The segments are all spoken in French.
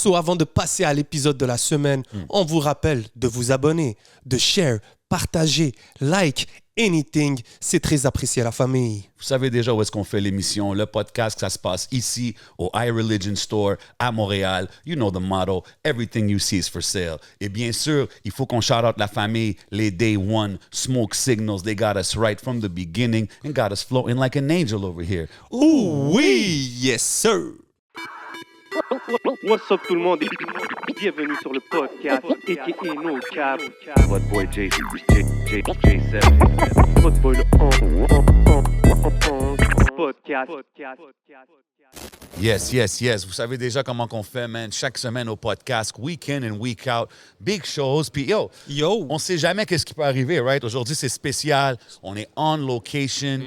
So, avant de passer à l'épisode de la semaine, on vous rappelle de vous abonner, de share, partager, like, anything. C'est très apprécié à la famille. Vous savez déjà où est-ce qu'on fait l'émission, le podcast, ça se passe ici au iReligion Store à Montréal. You know the motto, everything you see is for sale. Et bien sûr, il faut qu'on shout out la famille, les Day One, Smoke Signals. They got us right from the beginning and got us floating like an angel over here. Ouh oui, yes sir. What's up tout le monde et bienvenue sur le podcast a.k.a. No Cap. Votre boy J7. Votre boy le podcast. Yes. Vous savez déjà comment qu'on fait, man. Chaque semaine au podcast, week in and week out. Big shows. Puis yo, on sait jamais qu'est-ce qui peut arriver, right? Aujourd'hui, c'est spécial. On est on location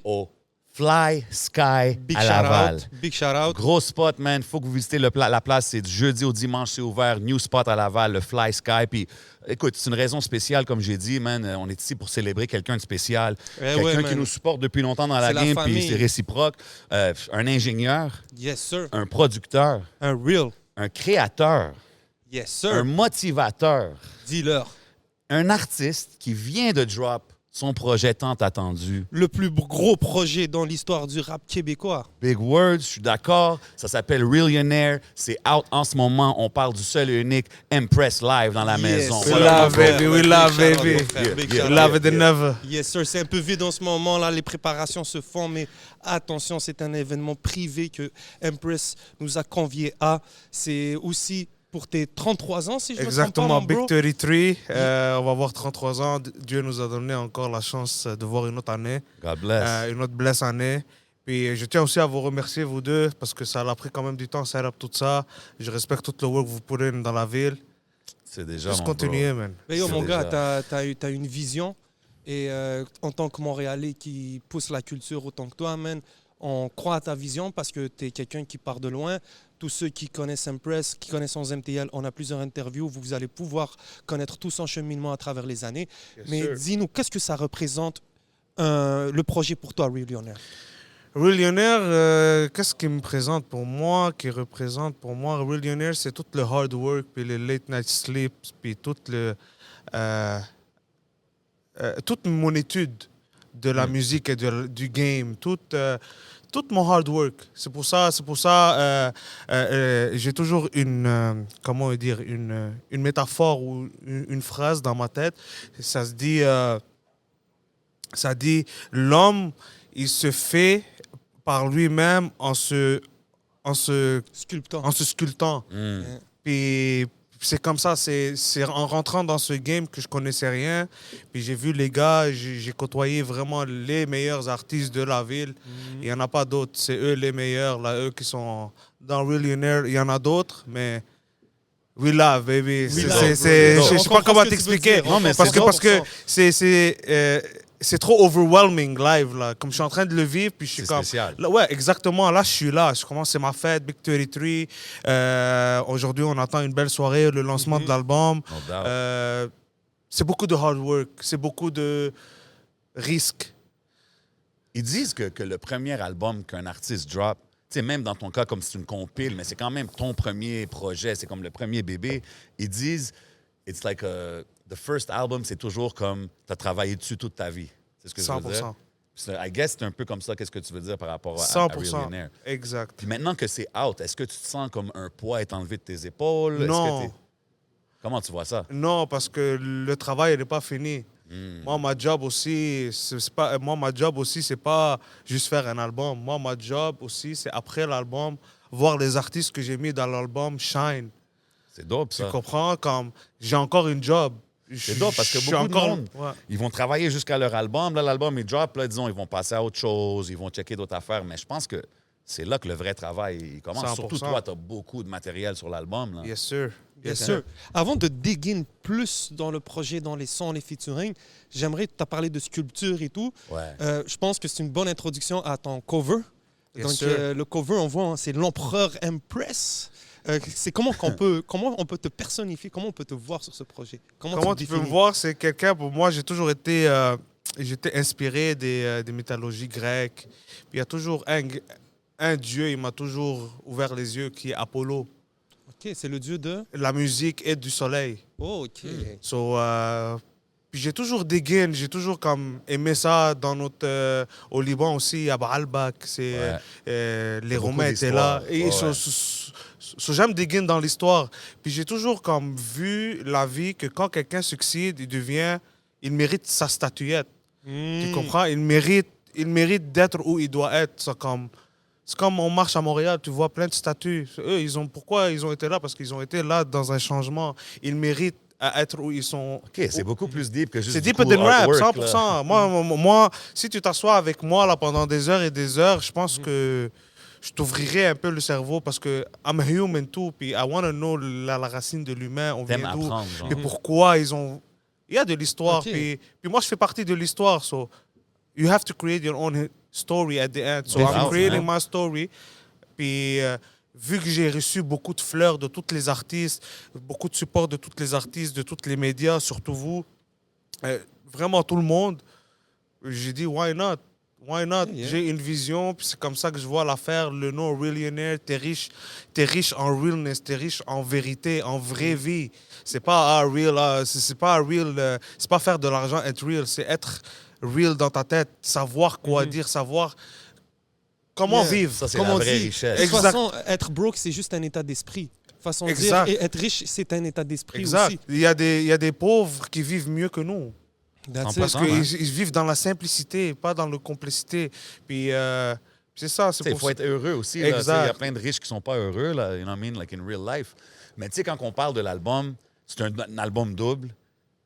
au Fly Sky Big à shout Laval. out. Big shout out. Gros spot, man. Faut que vous visitez la place. C'est du jeudi au dimanche, c'est ouvert. New spot à Laval, le Fly Sky. Puis, écoute, c'est une raison spéciale, comme j'ai dit, man. On est ici pour célébrer quelqu'un de spécial. Quelqu'un qui nous supporte depuis longtemps dans la C'est la game, puis famille. c'est réciproque. Un ingénieur, Yes sir. un producteur, Un real. un créateur, Yes un sir. motivateur, Dis-leur. un artiste qui vient de drop son projet tant attendu. Le plus gros projet dans l'histoire du rap québécois. Big words, je suis d'accord. Ça s'appelle Realionaire. C'est out en ce moment. On parle du seul et unique Empress Live dans la maison. sir. We Voilà. love, baby. We love, Big shout out, baby. mon frère. Big Yeah, shout We out. love it never. Yes sir, c'est un peu vide en ce moment là, les préparations se font, mais attention, c'est un événement privé que Empress nous a convié à. C'est aussi pour tes 33 ans, si je me trompe pas, Exactement, mon Big bro. 33. On va avoir 33 ans. Dieu nous a donné encore la chance de voir une autre année, God bless. une autre blesse année. Puis je tiens aussi à vous remercier, vous deux, parce que ça a pris quand même du temps, ça tout ça. Je respecte tout le work que vous prenez dans la ville. C'est déjà Juste mon continuer, bro. man. Mais yo, C'est mon déjà- gars, t'as une vision. Et en tant que Montréalais qui pousse la culture autant que toi, man, on croit à ta vision parce que tu es quelqu'un qui part de loin. Tous ceux qui connaissent Empress, qui connaissent 11 MTL, on a plusieurs interviews où vous allez pouvoir connaître tout son cheminement à travers les années. Mais sûr. dis-nous, qu'est-ce que ça représente le projet pour toi, Realionaire? Realionaire, qu'est-ce qui me présente pour moi, qui représente pour moi? Realionaire, c'est tout le hard work, puis le late night sleep, puis toute mon étude de la musique et du game, tout mon hard work. C'est pour ça, j'ai toujours comment dire, une métaphore ou une phrase dans ma tête. Ça dit, l'homme, il se fait par lui-même en se Sculptant. Puis c'est comme ça, c'est en rentrant dans ce game que je connaissais rien. Puis j'ai vu les gars, j'ai côtoyé vraiment les meilleurs artistes de la ville. Il n'y en a pas d'autres, c'est eux les meilleurs, là, eux qui sont dans Realionaire. Il y en a d'autres, mais we love, baby. We love, Je sais On pas comprend comment ce que tu veux t'expliquer. dire. Non, mais Parce c'est que 100%. c'est trop overwhelming live, là. Comme je suis en train de le vivre, puis je suis C'est comme... spécial. Là, ouais, exactement. Là, je suis là. Je commence, c'est ma fête, Big 33. Aujourd'hui, on attend une belle soirée, le lancement de l'album. No doubt. C'est beaucoup de hard work. C'est beaucoup de risques. Ils disent que le premier album qu'un artiste drop, tu sais, même dans ton cas, comme c'est une compile, mais c'est quand même ton premier projet, c'est comme le premier bébé, ils disent, it's like the first album, c'est toujours comme tu as travaillé dessus toute ta vie. C'est ce que je veux dire? 100%. I guess c'est un peu comme ça, qu'est-ce que tu veux dire par rapport à 100%. Realionaire. Exact. Puis maintenant que c'est out, est-ce que tu te sens comme un poids est enlevé de tes épaules? Est-ce Non. que comment tu vois ça? Non, parce que le travail n'est pas fini. Moi, ma job aussi, c'est pas juste faire un album. Moi, ma job aussi, c'est après l'album, voir les artistes que j'ai mis dans l'album shine. C'est dope, Tu ça. comprends? Comme j'ai encore une job. C'est dope parce que Je suis beaucoup de monde, Ouais. ils vont travailler jusqu'à leur album. Là, l'album, il drop. Là, disons, ils vont passer à autre chose. Ils vont checker d'autres affaires. Mais je pense que c'est là que le vrai travail il commence. 100%. Surtout toi, tu as beaucoup de matériel sur l'album. Là. Yes, sir. Bien sûr. Avant de dig in plus dans le projet, dans les sons, les featuring, j'aimerais, tu as parlé de sculpture et tout. Ouais. Je pense que c'est une bonne introduction à ton cover. Yes, Donc, sir. le cover, on voit, hein, c'est l'empereur Empress. C'est comment on peut te personnifier, comment on peut te voir sur ce projet? Comment tu peux me voir? C'est quelqu'un, pour moi, j'ai toujours été j'étais inspiré des mythologies grecques. Puis il y a toujours un dieu, il m'a toujours ouvert les yeux, qui est Apollo. OK, c'est le dieu de... la musique et du soleil. Oh, OK. So, puis j'ai toujours j'ai toujours comme aimé ça dans au Liban aussi, à Baalbak, c'est les beaucoup Romains étaient là. d'histoire. Et Ouais, j'aime dégainer dans l'histoire. Puis j'ai toujours comme vu la vie que quand quelqu'un succède, il mérite sa statuette. Tu comprends? Il mérite d'être où il doit être. C'est comme on marche à Montréal, tu vois plein de statues. Eux, pourquoi ils ont été là? Parce qu'ils ont été là dans un changement. Ils méritent à être où ils sont. OK, c'est beaucoup plus deep que juste C'est du deep cool than rap, artwork, 100%. là. Moi, si tu t'assois avec moi là, pendant des heures et des heures, je pense que je t'ouvrirai un peu le cerveau parce que I'm a human too, puis I want to know la racine de l'humain, on T'aimes vient d'où, apprendre, genre. et pourquoi ils ont... Il y a de l'histoire, Ok. puis moi, je fais partie de l'histoire, so you have to create your own story at the end. So Des I'm out, creating man. my story, puis vu que j'ai reçu beaucoup de fleurs de tous les artistes, beaucoup de support de tous les artistes, de tous les médias, surtout vous, vraiment tout le monde, j'ai dit, why not? Why not? Yeah. J'ai une vision, puis c'est comme ça que je vois l'affaire. Le nom Realionaire, t'es riche en realness, t'es riche en vérité, en vraie vie. C'est pas real, c'est pas real, c'est pas faire de l'argent, être real, c'est être real dans ta tête, savoir quoi dire, savoir comment Yeah. vivre. Ça, c'est Comme la on vraie dit, richesse. de toute Exact. façon, être broke, c'est juste un état d'esprit. Façon de dire, Exact. et être riche, c'est un état d'esprit Exact. aussi. Il y a des pauvres qui vivent mieux que nous. That's 100%. it. Parce hein. qu'ils vivent dans la simplicité, pas dans la complicité. Puis c'est ça, c'est Il pour faut ça. être heureux aussi. là. Exact. Il y a plein de riches qui sont pas heureux, là, you know what I mean, like in real life. Mais tu sais, quand on parle de l'album, c'est un album double.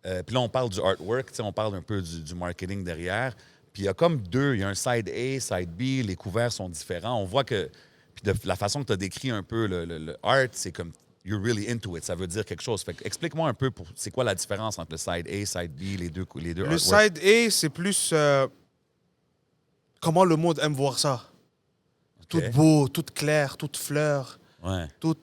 Puis là, on parle du artwork, tu sais, on parle un peu du marketing derrière. Puis il y a comme deux, il y a un side A, side B, les couverts sont différents. On voit que, puis de la façon que tu as décrit un peu le art, c'est comme you're really into it, ça veut dire quelque chose. Fait que explique-moi un peu, c'est quoi la différence entre le side A, side B, les deux Le artworks? side A, c'est plus comment le monde aime voir ça. Tout beau, tout clair, toute fleur, Ouais. tout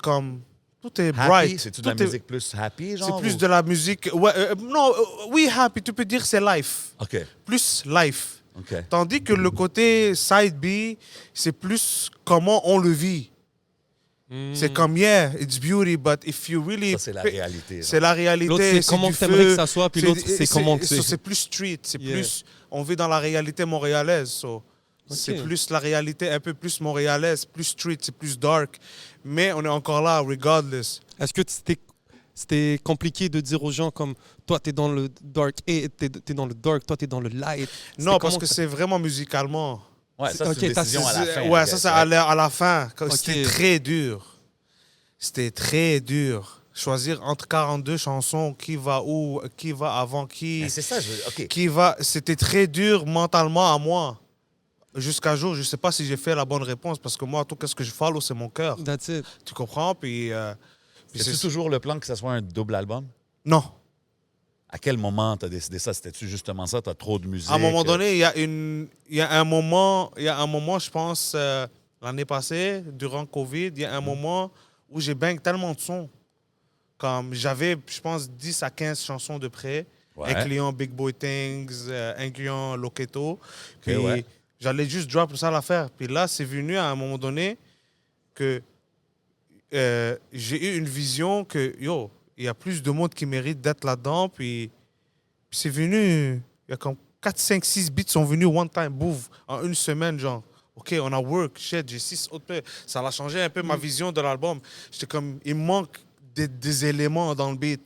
comme... Tout est Happy, bright. c'est-tu de la Tout est- musique plus happy, genre? C'est plus ou- de la musique... Ouais, non, oui, happy, tu peux dire c'est life. OK, Plus life. OK. Tandis que le côté side B, c'est plus comment on le vit. C'est comme, yeah, it's beauty, but if you really... Ça, c'est la réalité. C'est la réalité. L'autre, c'est comment du t'aimerais feu. que ça soit, puis l'autre, c'est comment que c'est. C'est plus street, c'est Yeah. plus... On vit dans la réalité montréalaise, so. C'est plus la réalité un peu plus montréalaise, plus street, c'est plus dark. Mais on est encore là, regardless. Est-ce que c'était compliqué de dire aux gens comme toi, t'es dans le dark et t'es dans le dark, toi, t'es dans le light? Non, parce comment que ça- c'est vraiment musicalement. Ouais, ça, Ok, c'est une t'as- décision à la fin. Ouais, I ça, guess, c'est right? à la fin. Ok. C'était très dur. C'était très dur. Choisir entre 42 chansons, qui va où, qui va avant qui. Mais c'est ça, OK. Qui va. C'était très dur mentalement à moi. Jusqu'à jour, je sais pas si j'ai fait la bonne réponse parce que moi, tout ce que je follow, c'est mon cœur. That's it. Tu comprends? Puis C'est toujours le plan que ce soit un double album? Non. À quel moment tu as décidé ça? C'était-tu justement ça? Tu as trop de musique? À un moment donné, il y a un moment, je pense, l'année passée, durant Covid, il y a un moment où j'ai bang tellement de sons. Comme j'avais, je pense, 10 à 15 chansons de près, Ouais. incluant Big Boy Things, incluant Loketo. Puis ouais. j'allais juste drop ça l'affaire. Puis là, c'est venu à un moment donné que j'ai eu une vision que, yo, il y a plus de monde qui mérite d'être là-dedans. Puis c'est venu, il y a comme 4, 5, 6 beats sont venus one time, bouf, en une semaine, genre. OK, on a work, shit, j'ai 6 autres. Ça a changé un peu ma vision de l'album. J'étais comme, il manque des éléments dans le beat.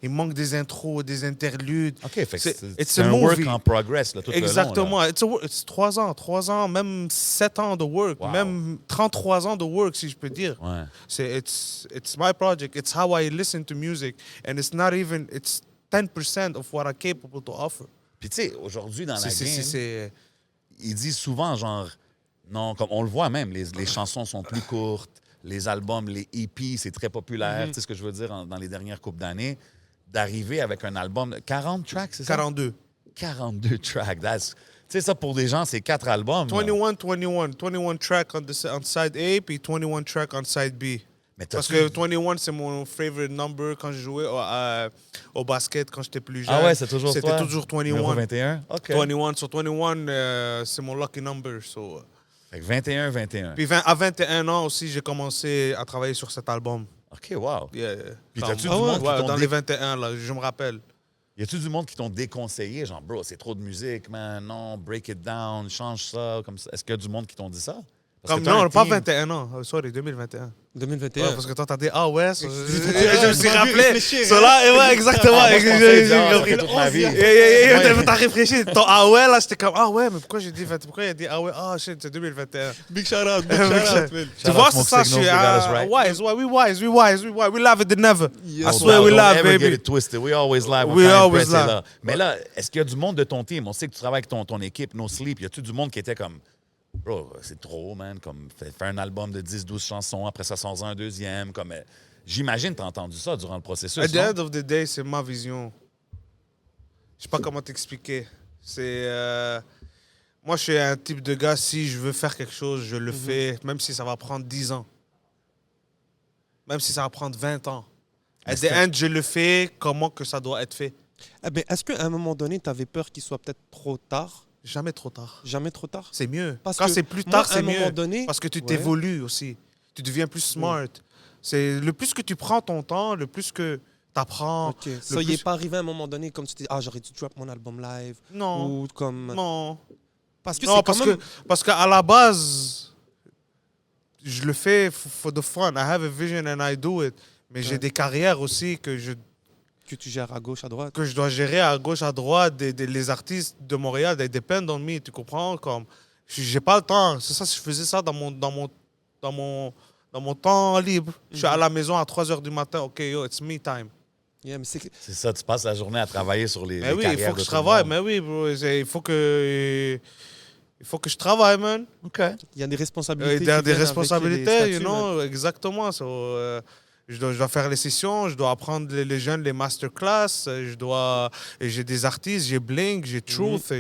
Il manque des intros, des interludes. OK, fait que It's c'est a un work movie. en progress là, tout Exactement. le long. It's 3 ans, même 7 ans de work, Wow. même 33 ans de work, si je peux dire. Ouais. It's my project. It's how I listen to music. And it's not even, it's 10% of what I'm capable to offer. Puis tu sais, aujourd'hui, dans la game, C'est- ils disent souvent, genre, non, comme on le voit même, les chansons sont plus courtes, les albums, les EP, c'est très populaire. Tu sais ce que je veux dire dans les dernières couples d'années, d'arriver avec un album, 40 tracks, c'est ça? 42. 42 tracks. Tu sais, ça, pour des gens, c'est 4 albums. là. 21 track on side A, puis 21 track on side B. Mais Parce t'as-tu- que 21, c'est mon favorite number quand je jouais au basket quand j'étais plus jeune. Ah ouais, c'est toujours C'était toujours Numéro 21. 21? OK. 21. So 21, c'est mon lucky number. So, Fait que 21, 21. Puis à 21 ans aussi, j'ai commencé à travailler sur cet album. OK, wow. Yeah. Puis Comme- t'as-tu du monde qui ouais, t'ont dans dé- les 21, là, je me rappelle. Y a-tu du monde qui t'ont déconseillé, genre, bro, c'est trop de musique, man, non, break it down, change ça, comme ça. Est-ce qu'il y a du monde qui t'ont dit ça? Parce Comme, que t'as un non, pas team. 21 ans. Sorry, 2021. 2021. Ouais, parce que toi, t'as dit, ah ouais, je je me suis m'en rappelé. réfléchir, Ça là, et ouais, exactement. Moi, je pensais dire, ça fait toute ma vie. T'as réfléchi. Ton ah ouais, là, j'étais comme, ah ouais, mais pourquoi j'ai dit 20? Pourquoi il a dit ah ouais, ah shit, c'est 2021. Big shout out, Big shout out, man. Tu vois, c'est Smoke ça, je Signals, suis they got us right. wise. We wise. We love it, never. Yes. I swear we Don't love, ever get baby. it twisted. We always lie. We always lie. lie. Mais là, est-ce qu'il y a du monde de ton team? On sait que tu travailles avec ton équipe, No Sleep. Y a-tu du monde qui était comme, bro, c'est trop, man, comme, faire un album de 10-12 chansons, après ça sort un deuxième, comme, j'imagine que tu as entendu ça durant le processus. At the non? end of the day, c'est ma vision. Je sais pas comment t'expliquer. Moi, je suis un type de gars, si je veux faire quelque chose, je le fais, même si ça va prendre 10 ans. Même si ça va prendre 20 ans. At the end, je le fais comment que ça doit être fait. Eh ben, est-ce qu'à un moment donné, tu avais peur qu'il soit peut-être trop tard? Jamais trop tard. Jamais trop tard? C'est mieux. Parce Quand que c'est plus moi, tard, à c'est un moment mieux. donné- Parce que tu Ouais. t'évolues aussi. Tu deviens plus smart. C'est le plus que tu prends ton temps, le plus que tu apprends. Ok. Ça, il plus- n'est pas arrivé à un moment donné comme tu te dis, ah, j'aurais dû drop mon album live. Non. Ou comme. Non. Parce que Non, c'est parce quand même. parce qu'à la base, je le fais for the fun. I have a vision and I do it. Mais j'ai Ouais. des carrières aussi Que tu gères à gauche, à droite. que je dois gérer à gauche, à droite. Les artistes de Montréal, they depend on me, tu comprends? Comme, j'ai pas le temps. C'est ça, je faisais ça dans mon temps libre. Je suis à la maison à 3 h du matin. OK, yo, it's me time. Yeah, mais c'est que- C'est ça, tu passes la journée à travailler sur les Mais oui, il carrières faut que de je tout le travaille. monde. Mais oui, bro, il faut que je travaille, man. OK. il y a des responsabilités. Il y a qui des viennent avec responsabilités, les you statuts, know, exactement. Je dois faire les sessions, je dois apprendre les jeunes, les masterclass, j'ai des artistes, j'ai Blink, j'ai Truth,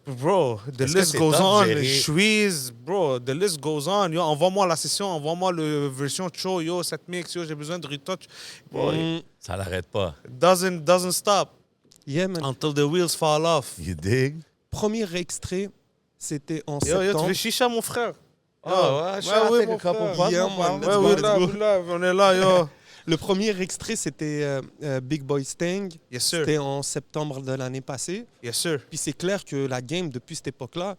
bro, the Est-ce que list c'est goes tough on, gérer- Shreeze, bro, the list goes on. Yo, envoie-moi la session, envoie-moi la version show, yo, cette mix, yo, j'ai besoin de retouch. Bro, Mm. Ça l'arrête pas. doesn't stop Yeah, man. until the wheels fall off. You dig? Premier extrait, c'était en Yo, tu septembre. fais chicha, mon frère? Oh, ouais, shout out, oui, take a mon couple frère. puffs, Yeah, no man, problem. Ouais, let's oui, go, là, let's go. là, on est là, yo. Le premier extrait, c'était Big Boy Stang. Yes, sir. C'était en septembre de l'année passée. Yes, sir. Puis c'est clair que la game, depuis cette époque-là,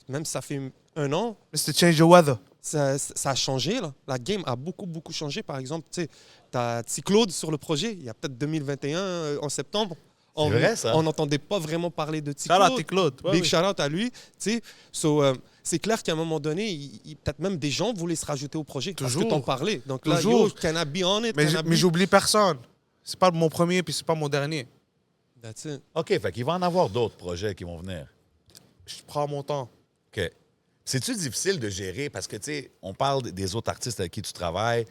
même si ça fait 1 an, Mr. Change the Weather. ça a changé. Là. La game a beaucoup changé. Par exemple, tu sais, t'as T-Claude sur le projet. Il y a peut-être 2021, en septembre. C'est vrai, ça. On n'entendait pas vraiment parler de Shout out T-Claude. Claude. Ouais, Big oui. shout-out à lui. Tu sais. C'est clair qu'à un moment donné, peut-être même des gens voulaient se rajouter au projet parce Toujours. que t'en parlais. Donc là, Toujours. yo, can I be on it? Mais Can I be- j'oublie personne. C'est pas mon premier puis c'est pas mon dernier. That's it. OK, fait qu'il va en avoir d'autres projets qui vont venir. Je prends mon temps. OK. C'est-tu difficile de gérer? Parce que, tu sais, on parle des autres artistes avec qui tu travailles.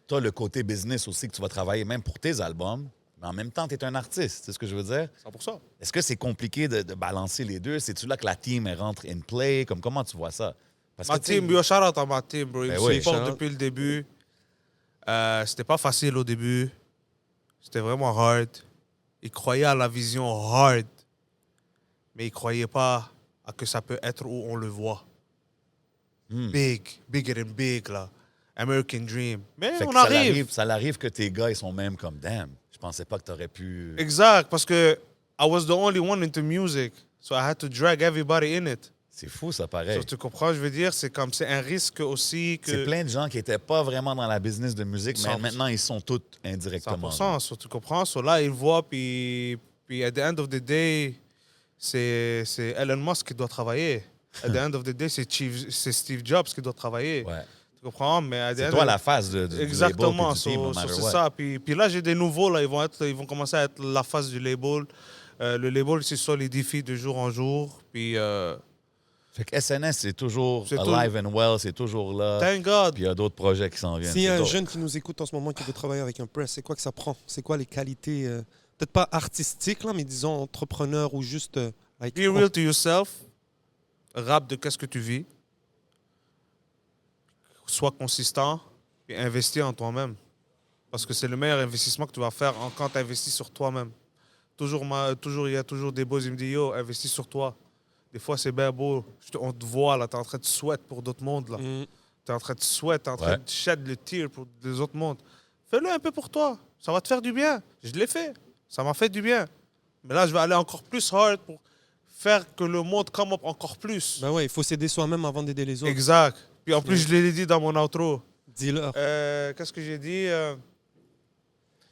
Tu as le côté business aussi que tu vas travailler même pour tes albums. Mais en même temps, tu es un artiste. C'est ce que je veux dire? 100%. Est-ce que c'est compliqué de balancer les deux? C'est-tu là que la team elle rentre in play? Comme, comment tu vois ça? Parce Ma que, tu sais, team, yo, shout out à ma team, bro. Ils Ben me oui. supportent Shout out. depuis le début. C'était pas facile au début. C'était vraiment hard. Ils croyaient à la vision hard. Mais ils croyaient pas à que ça peut être où on le voit. Bigger than big, là. American Dream. Mais fait que on ça arrive. ça arrive que tes gars, ils sont même comme, damn, je pensais pas que tu aurais pu... Exact, parce que I was the only one into music. So I had to drag everybody in it. C'est fou, ça paraît. So, tu comprends, je veux dire, c'est un risque aussi que... C'est plein de gens qui n'étaient pas vraiment dans la business de musique, mais 100%. maintenant, ils sont tous indirectement. 100%, so, tu comprends? So là, ils voient, puis at the end of the day, c'est Elon Musk qui doit travailler. At the end of the day, c'est Steve Jobs qui doit travailler. Ouais. Tu comprends? Mais at the C'est end toi of- la face du label Exactement, puis du team, no so matter c'est what. ça. Puis là, j'ai des nouveaux, là, ils vont commencer à être la face du label. Le label se solidifie de jour en jour. Puis, Fait que SNS, c'est toujours C'est alive and well, c'est toujours là. thank God. Puis il y a d'autres projets qui s'en viennent. S'il y a C'est un dope. jeune qui nous écoute en ce moment qui veut travailler avec un press, c'est quoi que ça prend? C'est quoi les qualités, peut-être pas artistiques, là, mais disons entrepreneur ou juste... like, Be real to yourself. Rap de qu'est-ce que tu vis. Sois consistant et investis en toi-même. Parce que c'est le meilleur investissement que tu vas faire quand tu investis sur toi-même. Il y a toujours des boss qui me disent, yo, investis sur toi. Des fois, c'est bien beau. On te voit, là, t'es en train de sweat pour d'autres mondes, là. T'es en train de sweat, t'es en train Ouais. de shed le tir pour les autres mondes. Fais-le un peu pour toi. Ça va te faire du bien. Je l'ai fait. Ça m'a fait du bien. Mais là, je vais aller encore plus hard pour faire que le monde come up encore plus. Ben ouais, il faut s'aider soi-même avant d'aider les autres. Exact. Puis en plus, je l'ai dit dans mon outro. Dis-leur. Qu'est-ce que j'ai dit?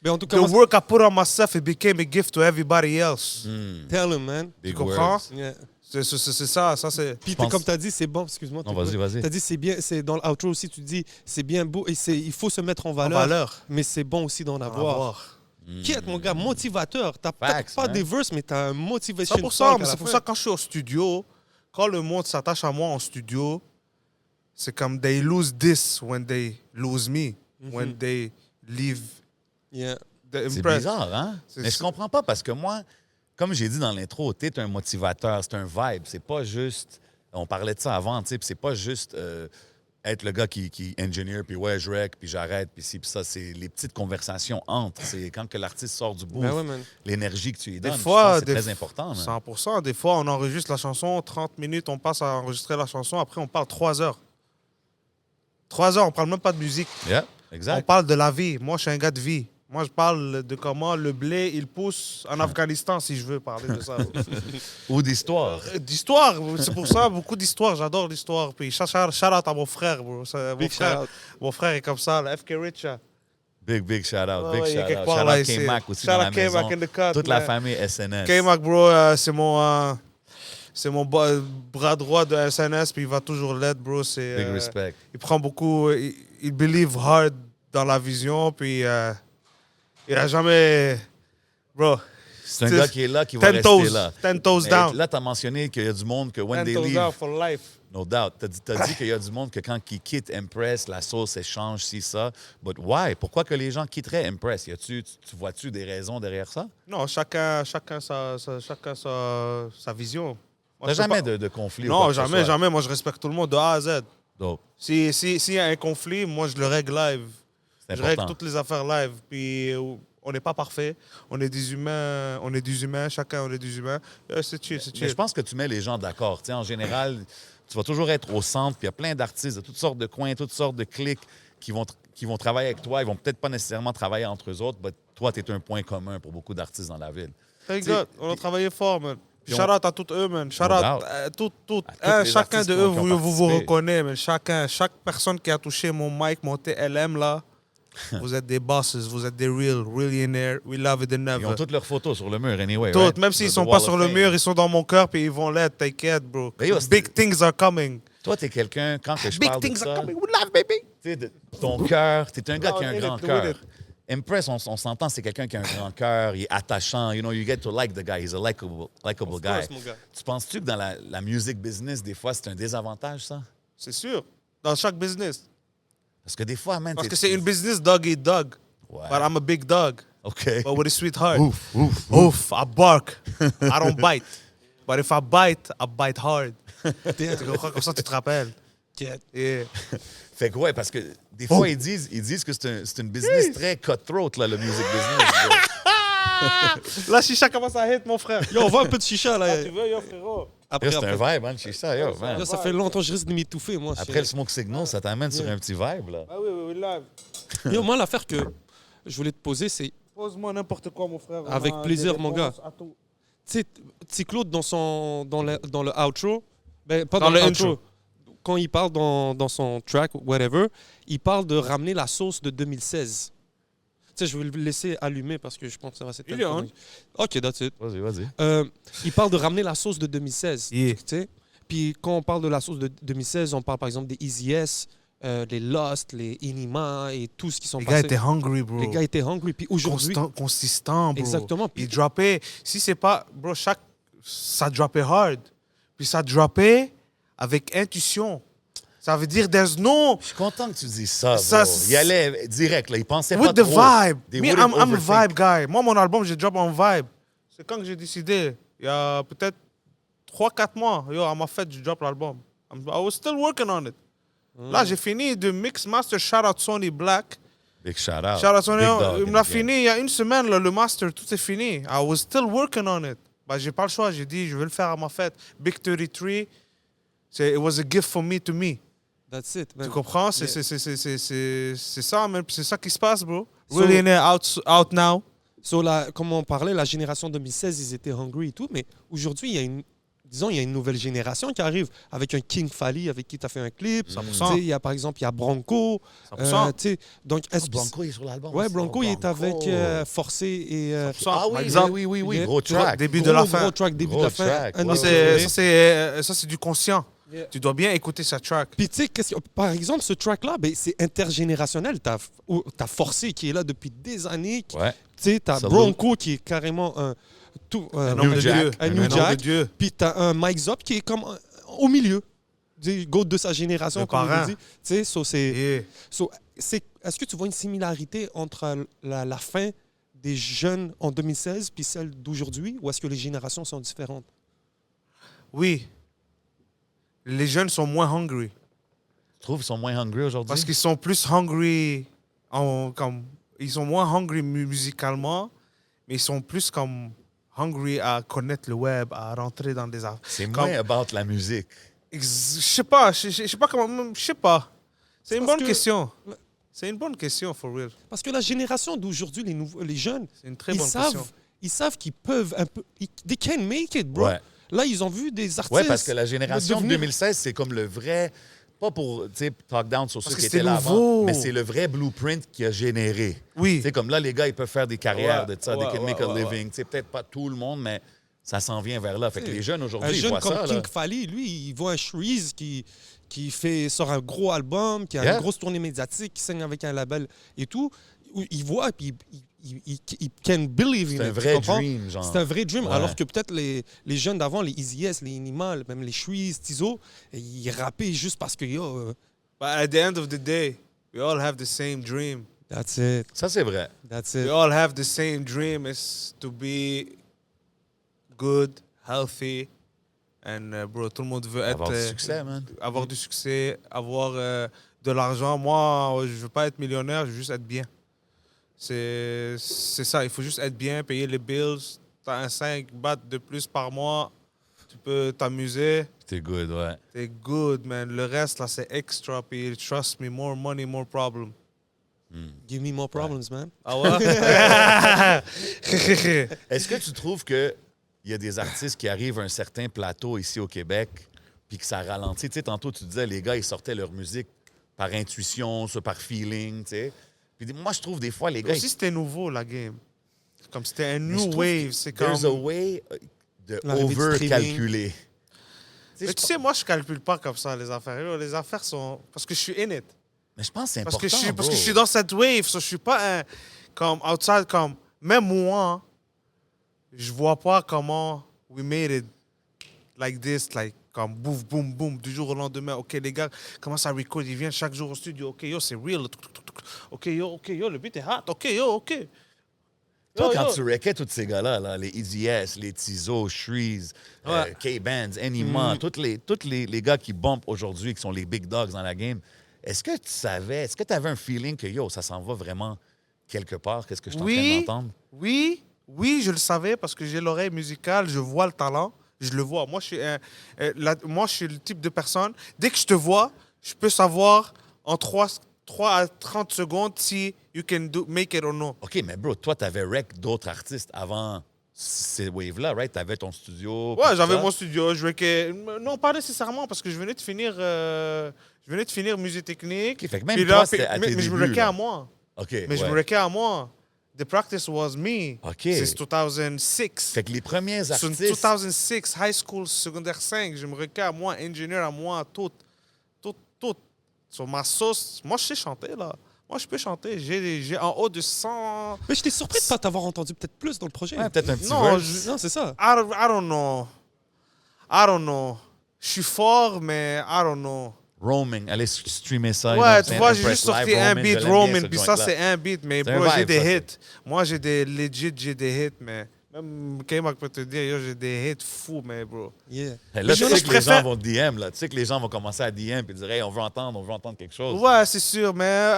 Mais en tout cas, The moi, work I put on myself, it became a gift to everybody else. tell him, man. Big Tu comprends? words. Yeah. C'est ça. Ça, c'est... Puis pense- comme tu as dit, c'est bon, excuse-moi. Non, vas-y. Tu as dit, c'est bien, c'est dans l'outro aussi, tu dis, c'est bien beau et il faut se mettre en En valeur, valeur. mais c'est bon aussi d'en avoir. Qui est mon gars, motivateur. T'as Facts, pas man. des verses, mais t'as un motivation. 100%, talk à mais la c'est pour fin. ça que quand je suis au studio, quand le monde s'attache à moi en studio, c'est comme they lose this when they lose me, when they leave Yeah. the C'est impress. bizarre, hein? C'est Mais je ça. comprends pas parce que moi, comme j'ai dit dans l'intro, t'es un motivateur, c'est un vibe. C'est pas juste. On parlait de ça avant, tu sais, puis c'est pas juste être le gars qui engineer, puis ouais, je rec, puis j'arrête, puis ci, puis ça. C'est les petites conversations entre. C'est quand que l'artiste sort du bout, Ben ouais, man. l'énergie que tu lui donnes. Des je fois, pense que c'est très important. man. 100%. Des fois, on enregistre la chanson, 30 minutes, on passe à enregistrer la chanson, après on parle 3 heures. 3 heures, on parle même pas de musique. Yeah, On exact. parle de la vie. Moi, je suis un gars de vie. Moi, je parle de comment le blé, il pousse en Afghanistan, si je veux parler de ça. Ou d'histoire. D'histoire, c'est pour ça, beaucoup d'histoires. J'adore l'histoire. Puis, shout out à mon frère, bro. Big shout-out. Mon frère est comme ça, le FK Rich. Big shout out. Ouais, Big ouais, il y a shout quelque out. part Shout là, out ici. K-Mac aussi Shout dans out la maison. K-Mac in the cut, Toute la man. famille SNS. K-Mac, bro, c'est mon bras droit de SNS, puis il va toujours l'être, bro. Big respect. Il prend beaucoup, il believe hard dans la vision, puis il a jamais, bro. C'est un gars qui est là, qui va 10 rester toes, là. 10 toes Mais down. là, tu as mentionné qu'il y a du monde que when 10 they toes leave, down for life. no doubt. Tu as dit qu'il y a du monde que quand ils quittent Impress, la sauce échange, ci, ça. But why? Pourquoi que les gens quitteraient Impress? Tu vois-tu des raisons derrière ça? Non, chacun sa vision. Moi, T'as je sais jamais pas. de conflit? ou quoi Non, que ce jamais, soit? jamais. Moi, je respecte tout le monde de A à Z. Donc, S'il y a un conflit, moi, je le règle live. c'est Je règle important. toutes les affaires live. Puis, on n'est pas parfait. On est des humains. Chacun, on est des humains. C'est chill, c'est Mais chill. je pense que tu mets les gens d'accord. Tu sais, en général, tu vas toujours être au centre, puis il y a plein d'artistes de toutes sortes de coins, toutes sortes de clics qui vont travailler avec toi. Ils vont peut-être pas nécessairement travailler entre eux autres, mais toi, tu es un point commun pour beaucoup d'artistes dans la ville. Thank T'sais, God. On a travaillé fort, man. Puis Shout out à tous eux, man. Shout No out doubt. à tout. À tous les Chacun artistes de qui eux, ont vous participé. reconnaît, man. Chaque personne qui a touché mon mic, mon TLM, là, vous êtes des bosses, vous êtes des real millionaires. We love it and Ils never. ont toutes leurs photos sur le mur, anyway. Toutes, right? même s'ils The sont Wall pas of sur le Fame. mur, ils sont dans mon cœur, puis ils vont l'être, t'inquiète, bro. Mais yo, Big things are coming. Toi, tu es quelqu'un, quand que je Big parle de things ça, are coming. We love, baby. tu sais, ton cœur, tu es un gars qui a un in grand it, cœur. with it. Impress, on s'entend, c'est quelqu'un qui a un grand cœur, il est attachant. You know, you get to like the guy. He's a likable Of guy. course, mon gars. Tu penses-tu que dans la music business, des fois, c'est un désavantage, ça? C'est sûr. Dans chaque business. Parce que des fois, man, Parce que c'est une business dog eat dog. Ouais. But I'm a big dog. OK. But with a sweet heart. Ouf, ouf. Oof, I bark. I don't bite. But if I bite hard. Tu comprends? Comme ça, tu te rappelles. Quête. Yeah. Fait que ouais, parce que des fois, ils disent que c'est une business très cutthroat, là, le music business. bro. La chicha commence à hit, mon frère. Yo, on voit un peu de chicha, là. Tu veux, yo, frérot? Après, Yo, c'est un après. vibe, hein, chez ça, yo, man. Yo, ça fait longtemps que je risque de m'étouffer, moi. Après le smoke signal, ça t'amène sur un petit vibe, là. Ah oui, live. Yo, moi, l'affaire que je voulais te poser, c'est... Pose-moi n'importe quoi, mon frère. On Avec a plaisir, des mon gars. réponses à tout. Tu sais, Petit Claude, dans le outro, ben, pas Dans dans, le le outro, intro. quand il parle dans son track, whatever, il parle de ramener la sauce de 2016. Tu sais, je vais le laisser allumer parce que je pense que ça va s'éteindre. Il est on. OK, that's it. Vas-y. Il parle de ramener la sauce de 2016. Yeah. Tu sais? Puis quand on parle de la sauce de 2016, on parle par exemple des Easy S, les Lost, les Inima et tout ce qui sont Les gars passés. étaient hungry, bro. Les gars étaient hungry. Puis aujourd'hui, Consistant, bro. exactement. Ils Puis droppaient. Si c'est pas. Bro, ça droppait hard. Puis ça droppait avec intuition. Ça veut dire there's no. Je suis content que tu dises ça, Ça, bro. Il allait direct, là. Il pensait pas With the trop. vibe. They Me, wouldn't I'm a overthink. vibe guy. Moi, mon album, j'ai drop en vibe. C'est quand que j'ai décidé. Il y a peut-être 3-4 mois. Yo, à ma fête, je drop l'album. I was still working on it. Là, j'ai fini de mix master. Shout out Sony Black. Big shout out. Shout out Sony. Big dog Il in me l'a the game. fini il y a une semaine, là, le master, tout est fini. I was still working on it. Bah, j'ai pas le choix. J'ai dit, je vais le faire à ma fête. Big 33, it was a gift for me to me. That's it, man. Tu comprends? Yeah. C'est ça, man. C'est ça qui se passe, bro. So- Millionaire out now. So, comme on parlait, la génération 2016, ils étaient hungry et tout, mais aujourd'hui, il y a une nouvelle génération qui arrive avec un King Fally avec qui tu as fait un clip. 100%. Tu sais, il y a par exemple, il y a Bronco. 100%. Tu sais, donc, est-ce que- Bronco, il est sur l'album. Ouais, aussi. Bronco, il est avec Bronco. Forcé et. 100%. Ah oui, Par exemple, oui. Yeah. Gros Tu vois, track. début de la fin. Gros track, début Gros de la fin. track. Un Ouais, des premiers. Ça, c'est du conscient. Yeah. Tu dois bien écouter sa track. Puis, tu sais, par exemple, ce track-là, ben, c'est intergénérationnel. T'as Forcé qui est là depuis des années. Ouais. Tu sais, t'as Salute. Bronco qui est carrément un homme de Jack. Dieu. Un Un New homme Jack. de Dieu. Puis t'as un Mike Zop qui est comme au milieu. Des GOAT de sa génération, Le comme on parrain. dit. Tu sais, Yeah. est-ce que tu vois une similarité entre la fin des jeunes en 2016 puis celle d'aujourd'hui, ou est-ce que les générations sont différentes? Oui. Les jeunes sont moins hungry. Tu trouves qu'ils sont moins hungry aujourd'hui? Parce qu'ils sont plus hungry. Ils sont moins hungry musicalement, mais ils sont plus comme hungry à connaître le web, à rentrer dans des affaires. C'est Comme- moins about la musique. Je sais pas, je sais pas comment. Je sais pas. C'est une parce bonne que- question. C'est une bonne question, for real. Parce que la génération d'aujourd'hui, les jeunes, C'est une très ils bonne question. savent qu'ils peuvent un peu... They can make it, bro. Ouais. Là, ils ont vu des artistes... Ouais, parce que la génération de devenir- 2016, c'est comme le vrai, pas pour talk down sur ceux Parce qui que étaient c'était là nouveau. avant, mais c'est le vrai blueprint qui a généré. Oui. Tu sais, comme là, les gars, ils peuvent faire des carrières Ouais, de ça, ouais, they can make ouais, a ouais, living. Tu sais, peut-être pas tout le monde, mais ça s'en vient vers là. Fait que les jeunes Un aujourd'hui, ils jeune voient comme ça. King Là. Fally, lui, il voit un Shreeze qui sort un gros album, qui a Yeah. une grosse tournée médiatique, qui signe avec un label et tout. Il voit, puis il can believe in C'est un it, tu vrai comprends? dream, genre. C'est un vrai dream. Ouais. Alors que peut-être les jeunes d'avant, les Easy S, les Animal, même les Shreeze, Tizo, ils rappaient juste parce que, yo, But at the end of the day, we all have the same dream. that's it, Ça, c'est vrai. that's We it. all have the same dream is to be good, healthy, and bro, tout le monde veut être Avoir du succès, man. avoir du succès, avoir de l'argent. Moi, je veux pas être millionnaire, je veux juste être bien. C'est ça, il faut juste être bien, payer les bills. T'as un 5 bahts de plus par mois, tu peux t'amuser. T'es good, ouais. T'es good, man. Le reste, là, c'est extra. Puis, trust me, more money, more problem. Give me more problems, man. Ah ouais? Est-ce que tu trouves qu'il y a des artistes qui arrivent à un certain plateau ici au Québec puis que ça ralentit? Tu sais, tantôt, tu disais, les gars, ils sortaient leur musique par intuition, soit par feeling, tu sais. Puis moi, je trouve des fois, les gars... Aussi, c'était nouveau, la game. Comme c'était un Mais je new trouve wave. C'est comme... There's a way de L'arrivée du over-calculer. Mais tu sais, moi, je calcule pas comme ça, les affaires. Yo, les affaires sont... Parce que je suis in it. Mais je pense que c'est Parce important, parce que bro. je suis dans cette wave. So, je suis pas un... Comme outside, comme... Même moi, je vois pas comment we made it like this, like... Comme boum, boum, boum, du jour au lendemain. OK, les gars commencent à record. Ils viennent chaque jour au studio. OK, yo, c'est real. OK, yo, le beat est hot. OK, yo, OK. Toi, Yo, quand yo. tu wreckais tous ces gars-là, là, les Easy S, les Tizo, Shreeze, Ouais. K-Bands, Anima, tous les gars qui bumpent aujourd'hui, qui sont les big dogs dans la game, est-ce que tu savais, est-ce que tu avais un feeling que, yo, ça s'en va vraiment quelque part? Qu'est-ce que je suis en train d'entendre? Oui, je le savais parce que j'ai l'oreille musicale, je vois le talent, je le vois. Moi, je suis le type de personne, dès que je te vois, je peux savoir en 3 à 30 secondes si you can make it or no. OK, mais bro, toi, tu avais wreck d'autres artistes avant ces waves-là, right? Tu avais ton studio. Ouais, puis j'avais tout ça. mon studio, je wreckais... Non, pas nécessairement parce que je venais de finir musique technique. OK, fait que même Puis toi, là, c'était à mais tes je me débuts, wreckais là. à moi. OK, Mais je me wreckais à moi. The practice was me. OK. Since 2006. Fait que les premiers So, artistes... 2006, high school, secondaire 5, je me requais à moi, ingénieur à moi, tout. Sur ma sauce, moi, je sais chanter, là. Moi, je peux chanter. J'ai en haut de 100... Mais j'étais surpris de pas t'avoir entendu peut-être plus dans le projet. Ouais, peut-être un petit Non, verse. Non, c'est ça. I don't know. Je suis fort, mais I don't know. Roaming, allez streamer ça. Ouais, donc, tu vois, c'est j'ai juste Empress sorti Live, un Roaming, beat, je l'aime bien, Roman, ce puis ça, joint-là. c'est un beat, mais C'est un bro, j'ai vibe, des ça, hits. Moi, j'ai des hits, mais même K-Mac peut te dire, yo, j'ai des hits fous, mais bro. Yeah. Là, Mais tu je sais que les préfère- gens vont te DM, là. Tu sais que les gens vont commencer à DM et dire, hey, on veut entendre quelque chose. Ouais, c'est sûr, mais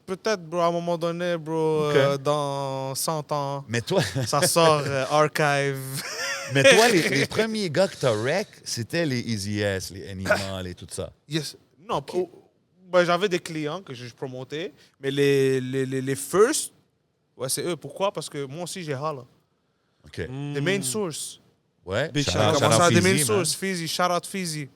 peut-être, bro, à un moment donné, bro, Ok. dans 100 ans, Mais toi, ça sort archive. Mais toi, les premiers gars que t'as rec, c'était les Easy S, les Animal et tout ça. Yes. Non, ben, j'avais des clients que je promotais, mais les first, ouais, c'est eux. Pourquoi? Parce que moi aussi, j'ai Hala. OK. The main source. Ouais. Big shout shout out- out. shout Comment out ça, the main Fizzy, man. source? Fizzy, shout out Fizzy.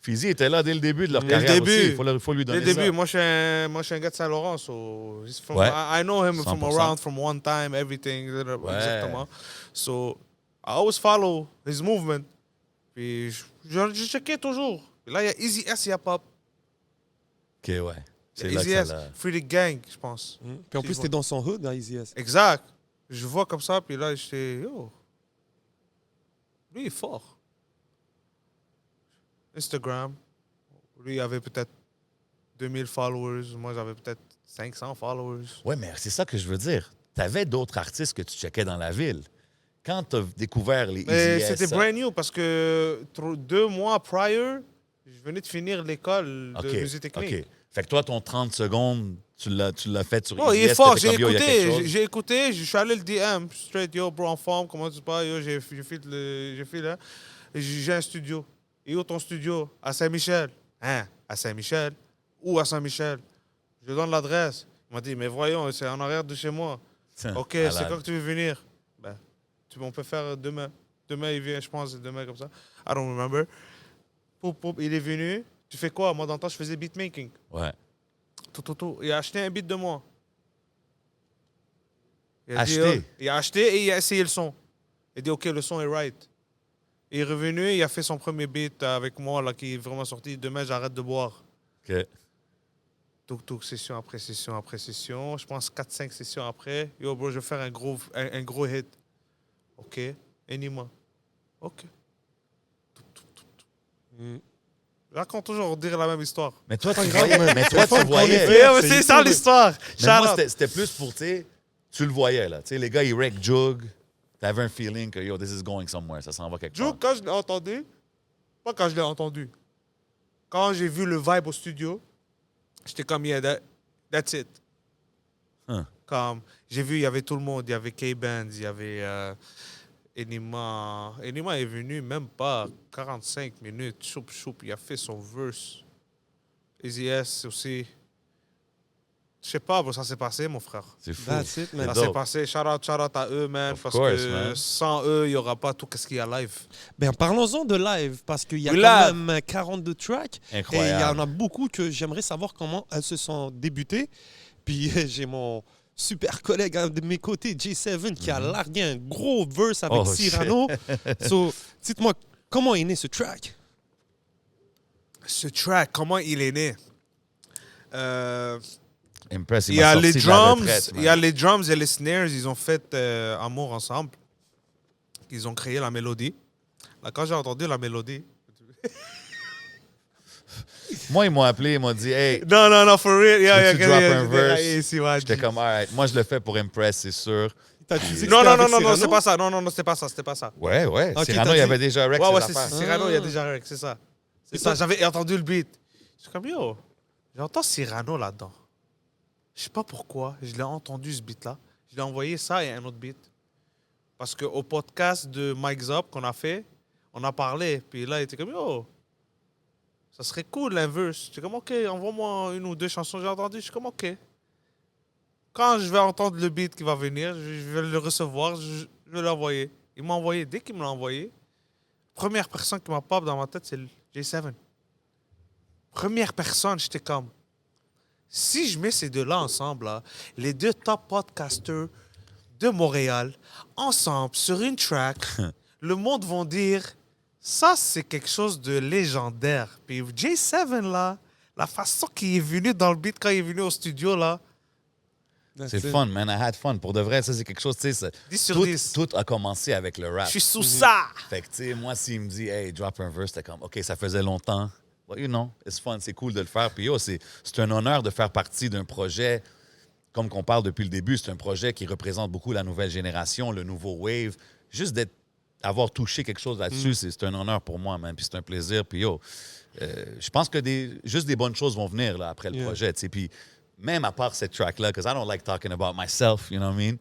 Fizzy était là dès le début de leur Dès le carrière début. aussi. Il faut lui Dès donner le ça. début, moi, je suis un gars de Saint-Laurent, so he's from, Ouais. I know him from 100%. around, from one time, everything, exactement. So, I always follow his movement. Puis, je checkais toujours. Puis là, il y a Easy S, il y a Pop. OK, ouais. C'est Il y là a que Easy ça S, l'a... Free the Gang, je pense. Puis en plus, t'es dans son hood, à Easy S. Exact. Je vois comme ça, puis là, j'étais, yo, lui, il est fort. Instagram, lui, il avait peut-être 2000 followers. Moi, j'avais peut-être 500 followers. Ouais, mais c'est ça que je veux dire. T'avais d'autres artistes que tu checkais dans la ville. Quand t'as découvert les Mais Easy S... c'était brand new parce que 2 mois prior, je venais de finir l'école de musique technique. OK. Fait que toi, ton 30 secondes, tu l'as fait sur Oh, Easy il est S, fort, t'étais j'ai comme, yo, il y a quelque écouté, chose. j'ai écouté, je suis allé le DM, straight, yo, bro, en forme, comment tu parles, yo, j'ai fait là, j'ai un studio. Et où ton studio? À Saint-Michel. Hein? À Saint-Michel? Où à Saint-Michel? Je lui donne l'adresse. Il m'a dit, mais voyons, c'est en arrière de chez moi. Tiens, OK, malade. c'est quand que tu veux venir? Ben, on peut faire demain. Demain, il vient, je pense, demain comme ça. I don't remember. Il est venu. Tu fais quoi? Moi, dans le temps, je faisais beatmaking. Ouais. Tout. Il a acheté un beat de moi. Acheté? Il a acheté et il a essayé le son. Il a dit, OK, le son est right. Il est revenu, il a fait son premier beat avec moi, là, qui est vraiment sorti. Demain, j'arrête de boire. OK. Tout, session après session après session. Je pense 4-5 sessions après. Yo, bro, je vais faire un gros hit. OK. Anima. OK. Je raconte toujours dire la même histoire. Mais toi, tu grave, voyais. Mais toi, tu voyais. Yeah, c'est c'est ça YouTube. l'histoire. Mais moi, c'était plus pour, tu sais, tu le voyais, là. Tu sais, les gars, ils wreck Jug. T'avais un feeling que, yo, this is going somewhere. Ça s'en va quelque part. Joe, quand je l'ai entendu, pas quand je l'ai entendu, quand j'ai vu le vibe au studio, j'étais comme, yeah, that's it. Hein. Comme, j'ai vu, il y avait tout le monde. Il y avait K-Benz, il y avait Enima. Enima est venu même pas 45 minutes. Choup, il a fait son verse. Easy S aussi. Je sais pas, ça s'est passé, mon frère. C'est fou. That's it, man. Ça dope. s'est passé. Shout out à eux, man. Of parce course, que man. sans eux, il n'y aura pas tout ce qu'il y a live. Ben, parlons-en de live, parce qu'il y a Oui, quand live. même 42 tracks. Incroyable. Et il y en a beaucoup que j'aimerais savoir comment elles se sont débutées. Puis j'ai mon super collègue hein, de mes côtés, J7, qui a largué un gros verse avec Oh, Cyrano. So, dites-moi, comment est né ce track? Ce track, comment il est né? Impress, Il y a m'a les sorti de la drums, retraite, il y a les drums et les snares, ils ont fait amour ensemble. Ils ont créé la mélodie. Là, quand j'ai entendu la mélodie. Moi, ils m'ont appelé, ils m'ont dit, hey, Non, for real. veux-tu drop un verse? Ici, ouais, j'étais comme, alright, moi, je le fais pour Impress, c'est sûr. T'as dit que Non, c'était non, avec non, Cyrano? c'est pas ça. Non, c'était pas ça. Ouais. Ok, Cyrano, t'as il dit- avait déjà rec Ouais, ses c'est affaires. Cyrano, il y a déjà c'est ça. C'est Et ça, toi- j'avais entendu le beat. Je suis comme, yo, j'entends Cyrano là-dedans. Je sais pas pourquoi, je l'ai entendu ce beat-là. Je l'ai envoyé ça et un autre beat. Parce qu'au podcast de Mike Zop qu'on a fait, on a parlé. Puis là, il était comme, yo, ça serait cool l'inverse. J'étais comme, OK, envoie-moi une ou deux chansons. J'ai entendu, je suis comme, OK. Quand je vais entendre le beat qui va venir, je vais le recevoir, je vais l'envoyer. Il m'a envoyé, dès qu'il me l'a envoyé, première personne qui m'a pop dans ma tête, c'est le J7. Première personne, j'étais comme, si je mets ces deux-là ensemble, là, les deux top podcasters de Montréal, ensemble, sur une track, le monde va dire, ça, c'est quelque chose de légendaire. Puis J7, là, la façon qu'il est venu dans le beat quand il est venu au studio, là, C'est fun, man. I had fun. Pour de vrai, ça, c'est quelque chose, tu sais. 10 sur Tout, 10. tout a commencé avec le rap. Je suis sous ça. Fait que, tu sais, moi, s'il me dit, hey, drop un verse, t'es comme, OK, ça faisait longtemps. Well, you know, it's fun, c'est cool de le faire. Puis, yo, c'est un honneur de faire partie d'un projet, comme qu'on parle depuis le début, c'est un projet qui représente beaucoup la nouvelle génération, le nouveau wave. Juste d'avoir touché quelque chose là-dessus, c'est un honneur pour moi, man. Puis, c'est un plaisir. Puis, yo, je pense que juste des bonnes choses vont venir là, après le projet, tu sais. Puis, même à part cette track-là, because I don't like talking about myself, you know what I mean?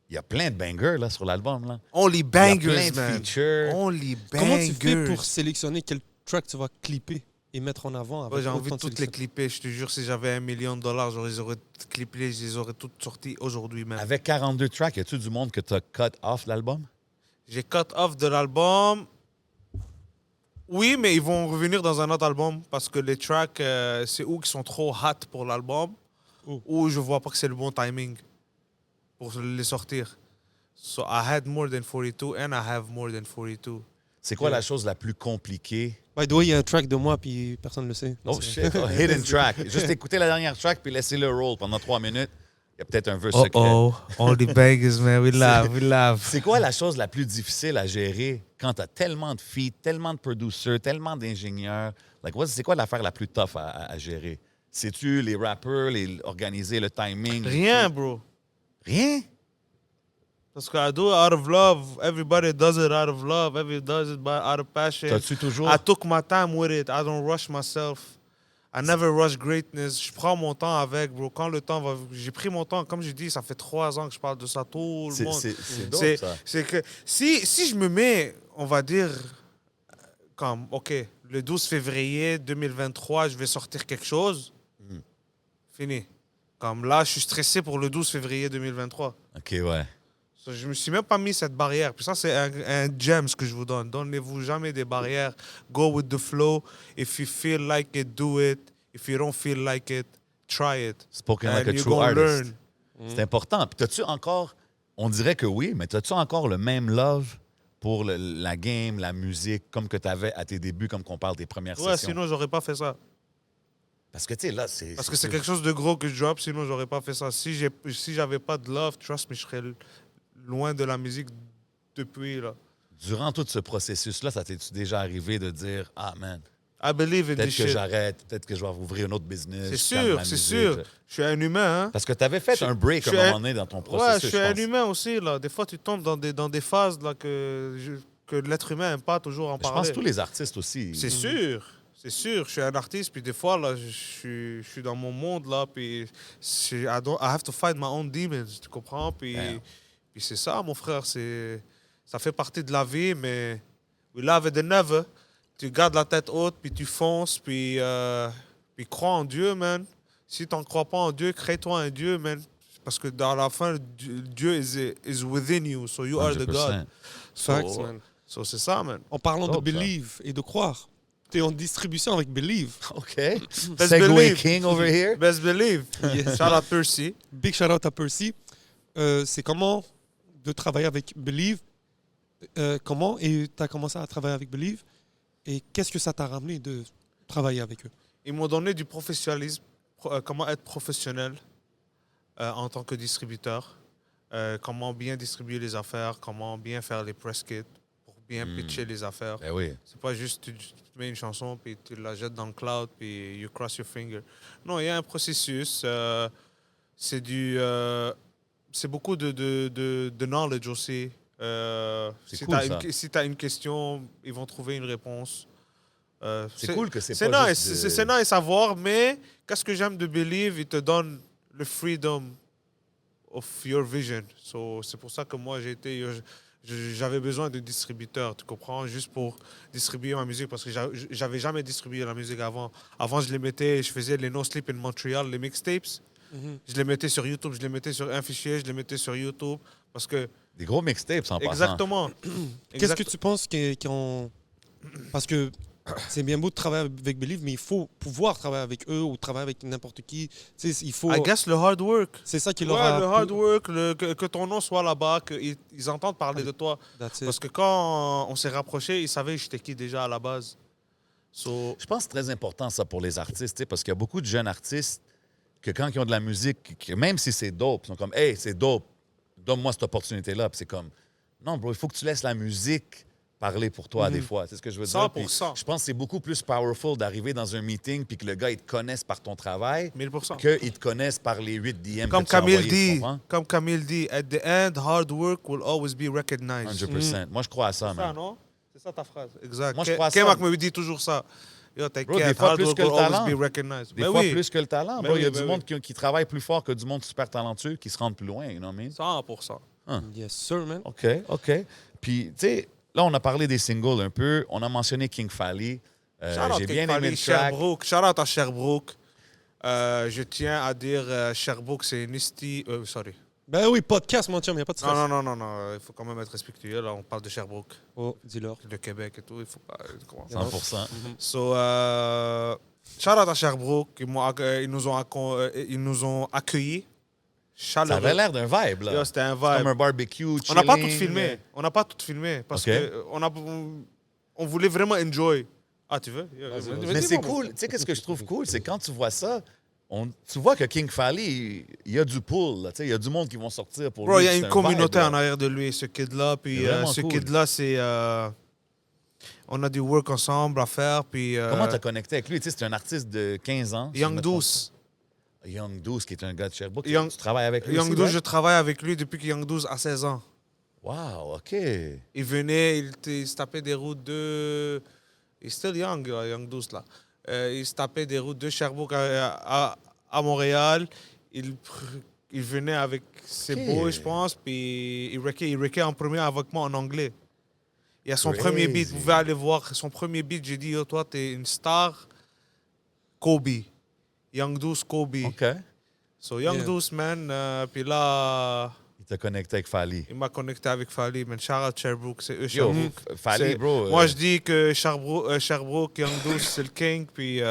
Il y a plein de bangers là, sur l'album. Là. Only Il y a plein bangers, de man. features. Only bangers. Comment tu fais pour sélectionner quel track tu vas clipper et mettre en avant avec Ouais, j'ai envie de autant toutes les sélection? clipper. Je te jure, si j'avais $1 million, je les aurais clippées, je les aurais toutes sorties aujourd'hui même. Avec 42 tracks, y a-tu du monde que tu as cut off l'album? J'ai cut off de l'album. Oui, mais ils vont revenir dans un autre album parce que les tracks, c'est où qui sont trop hot pour l'album ou je vois pas que c'est le bon timing pour les sortir. So I had more than 42 and I have more than 42. C'est quoi la chose la plus compliquée? By the way, il y a un track de moi, puis personne ne le sait. Oh shit, oh, hidden track. Juste écouter la dernière track puis laisser le roll pendant 3 minutes. Il y a peut-être un verse secret. Only bangers, man. We love. C'est quoi la chose la plus difficile à gérer quand tu as tellement de feats, tellement de producers, tellement d'ingénieurs? Like, c'est quoi l'affaire la plus tough à gérer? C'est-tu les rappers, organiser le timing? Rien, bro. Rien? Parce que I do it out of love. Everybody does it out of love. Everybody does it out of passion. T'as-tu toujours... I took my time with it. I don't rush myself. I never rush greatness. Je prends mon temps avec, bro. Quand le temps va... J'ai pris mon temps. Comme je dis, ça fait 3 ans que je parle de ça. Tout le monde. C'est dope, ça. C'est que si je me mets, on va dire, comme, OK, le 12 février 2023, je vais sortir quelque chose. Fini. Comme là, je suis stressé pour le 12 février 2023. OK, ouais. So, je me suis même pas mis cette barrière. Puis ça, c'est un gem ce que je vous donne. Donnez-vous jamais des barrières. Go with the flow. If you feel like it, do it. If you don't feel like it, try it. Spoken like And a you true gonna artist. learn. C'est important. Puis t'as-tu encore... On dirait que oui, mais t'as-tu encore le même love pour la game, la musique, comme que t'avais à tes débuts, comme qu'on parle des premières Ouais, sessions? sinon, j'aurais pas fait ça. Parce que, tu sais, là, c'est... Parce que c'est quelque chose de gros que je drop, sinon, j'aurais pas fait ça. Si j'avais pas de love, trust me, je serais loin de la musique depuis, là. Durant tout ce processus-là, ça t'es-tu déjà arrivé de dire « Ah, man, I believe in peut-être this que shit. j'arrête, peut-être que je vais ouvrir un autre business. » C'est sûr, c'est sûr. Je suis un humain, hein. Parce que t'avais fait un break à un moment donné dans ton processus, Ouais, je suis un pense. humain aussi, là. Des fois, tu tombes dans des phases là, que l'être humain n'aime pas toujours en Je pense parler. que tous les artistes aussi. C'est sûr. C'est sûr. Je suis un artiste, puis des fois, là, je suis dans mon monde, là, puis I have to fight my own demons, tu comprends? Puis c'est ça, mon frère. Ça fait partie de la vie, mais we love it and never. Tu gardes la tête haute, puis tu fonces, puis crois en Dieu, man. Si tu n'en crois pas en Dieu, crée-toi un Dieu, man. Parce que dans la fin, Dieu is within you, so you are the 100%. God. Facts, man. So c'est ça, man. En parlant de Dope, ça. Believe et de croire, tu es en distribution avec Believe. OK. Best Segway believe. King over here. Best believe. Yes. Shout out Percy. Big shout out à Percy. C'est comment de travailler avec Believe? Comment tu as commencé à travailler avec Believe? Et qu'est-ce que ça t'a ramené de travailler avec eux? Ils m'ont donné du professionnalisme, comment être professionnel en tant que distributeur, comment bien distribuer les affaires, comment bien faire les press kits pour bien pitcher les affaires. Ben oui. C'est pas juste tu mets une chanson puis tu la jettes dans le cloud puis you cross your finger. Non, il y a un processus. C'est beaucoup de knowledge aussi. C'est Si cool, tu as une question, ils vont trouver une réponse. C'est cool que c'est C'est pas nice, juste de- c'est nice à voir, mais qu'est-ce que j'aime de Believe, il te donne le freedom of your vision. So, c'est pour ça que moi, j'avais besoin de distributeurs, tu comprends, juste pour distribuer ma musique, parce que j'avais jamais distribué la musique avant. Avant, je faisais les No Sleep in Montreal, les mixtapes. Je les mettais sur YouTube, je les mettais sur un fichier, je les mettais sur YouTube, parce que... Des gros mixtapes, en passant. Exactement. Qu'est-ce que tu penses qui ont... Parce que c'est bien beau de travailler avec Believe, mais il faut pouvoir travailler avec eux ou travailler avec n'importe qui. Tu sais, il faut... I guess le hard work. C'est ça qui Ouais, leur a... le hard work, que ton nom soit là-bas, qu'ils entendent parler de toi. That's it. Parce que quand on s'est rapprochés, ils savaient j'étais qui déjà à la base. So, Je pense que c'est très important, ça, pour les artistes, tu sais, parce qu'il y a beaucoup de jeunes artistes que quand ils ont de la musique, même si c'est dope, ils sont comme « Hey, c'est dope, donne-moi cette opportunité-là. » Puis c'est comme « Non, bro, il faut que tu laisses la musique parler pour toi, des fois. » C'est ce que je veux dire. 100%. Puis je pense que c'est beaucoup plus powerful d'arriver dans un meeting puis que le gars, il te connaisse par ton travail 1000%. qu'il te connaisse par les 8 DM Comme que tu as Camille envoyés, tu dit, comprends? at the end, hard work will always be recognized. 100%. Moi, je crois à ça, C'est ça, man. non? C'est ça ta phrase. Exact. Moi, je crois à Kemak ça. me dit toujours ça. Yo, Bro, des t'inquiète, fois, hard plus work que le will always talent. be recognized. Des Ben fois, oui, plus que le talent. Ben Bro, il y a oui, du ben monde qui travaille plus fort que du monde super talentueux qui se rendent plus loin, you know what I mean? 100%. Yes, sir, man. OK. Puis, tu sais, là, on a parlé des singles un peu. On a mentionné King Fally. Shout-out J'ai King bien Fally, aimé le track. Sherbrooke. Shout-out à Sherbrooke. Je tiens à dire Sherbrooke, c'est une sorry. Ben oui, podcast, mon chum, il n'y a pas de stress. Non. Il faut quand même être respectueux. Là, on parle de Sherbrooke, Oh, dis-leur. de Québec et tout. Il faut pas. Comment 100%. So, shout-out à Sherbrooke. Ils nous ont accueillis. Ça Chaleureux. avait l'air d'un vibe, là. Yo, c'était un Comme vibe. un barbecue, On n'a pas tout chilling. filmé. On n'a pas tout filmé parce Ok. que on voulait vraiment enjoy. Ah, tu veux? Mais c'est cool. Tu sais, qu'est-ce que je trouve cool? C'est quand tu vois ça, tu vois que King Fally, il y a du pull. Là, tu sais, il y a du monde qui vont sortir pour Bro, lui. il y a C'est une un communauté vibe, en là. arrière de lui, ce kid-là. Puis C'est vraiment ce cool. kid-là, c'est... on a du work ensemble à faire. Puis, Comment t'as connecté avec lui? Tu sais, c'est un artiste de 15 ans. si je Young me trompe Douce. pas. Young Douce, qui est un gars de Sherbrooke. Young- Tu travailles avec lui Young aussi, Douce, right? je travaille avec lui depuis que Young Douce a 16 ans. Wow, OK. Il venait, il se tapait des routes de... Il est still young, Young Douce, là. Il se tapait des routes de Sherbrooke à Montréal. Il venait avec ses Ok. boys, je pense, puis il wreckait en premier avec moi en anglais. Il y a son Crazy. premier beat, vous pouvez aller voir son premier beat. J'ai dit, yo, toi, t'es une star. Kobe. Young Douce, Kobe. OK. So, Young Yeah. Douce, man. Puis là, Il t'a connecté avec Fally. il m'a connecté avec Fally, man. Shout out Sherbrooke, c'est eux, Yo, Sherbrooke. Fally, C'est- bro. Moi, je dis que Sherbrooke, Young Douce, c'est le king, puis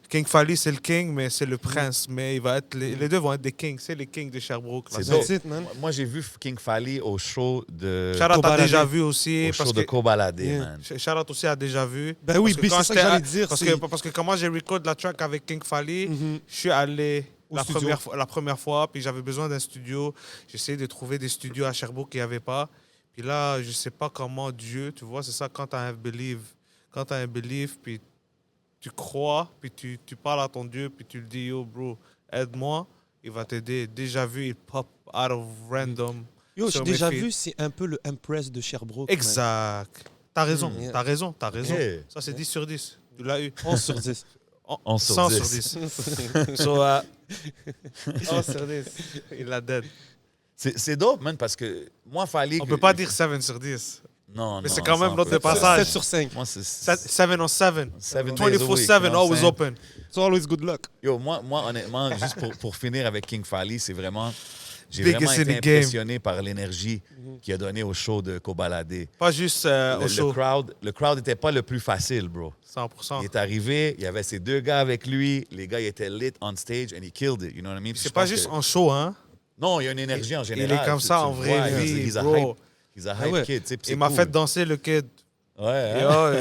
King Fally, c'est le king, mais c'est le prince. Mais il va être les deux vont être des kings. C'est les kings de Sherbrooke. là. C'est That's dope. it, man. Moi, j'ai vu King Fally au show de... Shout out à Kobalade. Déjà Vu aussi. au show Parce de que Kobalade, Yeah. man. Shout out aussi à Déjà Vu. Ben oui, Parce puis quand c'est ça que j'étais j'allais dire. Parce c'est- que quand moi j'ai record la track avec King Fally, Mhm. je suis allé Au la studio. première fois, puis j'avais besoin d'un studio. J'essayais de trouver des studios à Sherbrooke qu'il n'y avait pas. Puis là, je sais pas comment Dieu, tu vois, c'est ça quand tu as un believe. Quand tu as un believe, puis tu crois, puis tu parles à ton Dieu, puis tu le dis, yo, bro, aide-moi, il va t'aider. Déjà vu, il pop out of random. Yo, sur j'ai mes déjà feeds. vu, c'est un peu le Empress de Sherbrooke. man. Exact. T'as raison, Yeah. t'as raison, t'as raison. Ok. Ça, c'est 10 sur 10. Tu l'as eu. 11 sur 10. 11 sur 100 10. sur 10. So, 11 sur 10. Il l'a dead. C'est dope, man, parce que moi, Fally... On peut pas dire 7 sur 10. Non, Mais non, c'est quand même ça, on l'autre peut de pas. passage. 7 sur 5. Moi, c'est... 7 on 7. 7 days a week, 24/7, you know what I'm always saying? open. So always good luck. Yo, moi honnêtement, juste pour finir avec King Fally, c'est vraiment... J'ai Biggest vraiment été in the game. impressionné par l'énergie qu'il a donnée au show de Kobalade. Pas juste au show. Le crowd n'était pas le plus facile, bro. 100%. Il est arrivé, il y avait ces deux gars avec lui, les gars ils étaient lit on stage and he killed it, you know what I mean? Puis C'est je pas pense juste que- en show, hein. Non, il y a une énergie en Il général. est comme ça Tu en le vraie vois, vie, he's a bro. hype, he's a hype ouais. kid, tu sais, puis c'est Il m'a cool. fait danser le kid. Ouais, Yo, hein?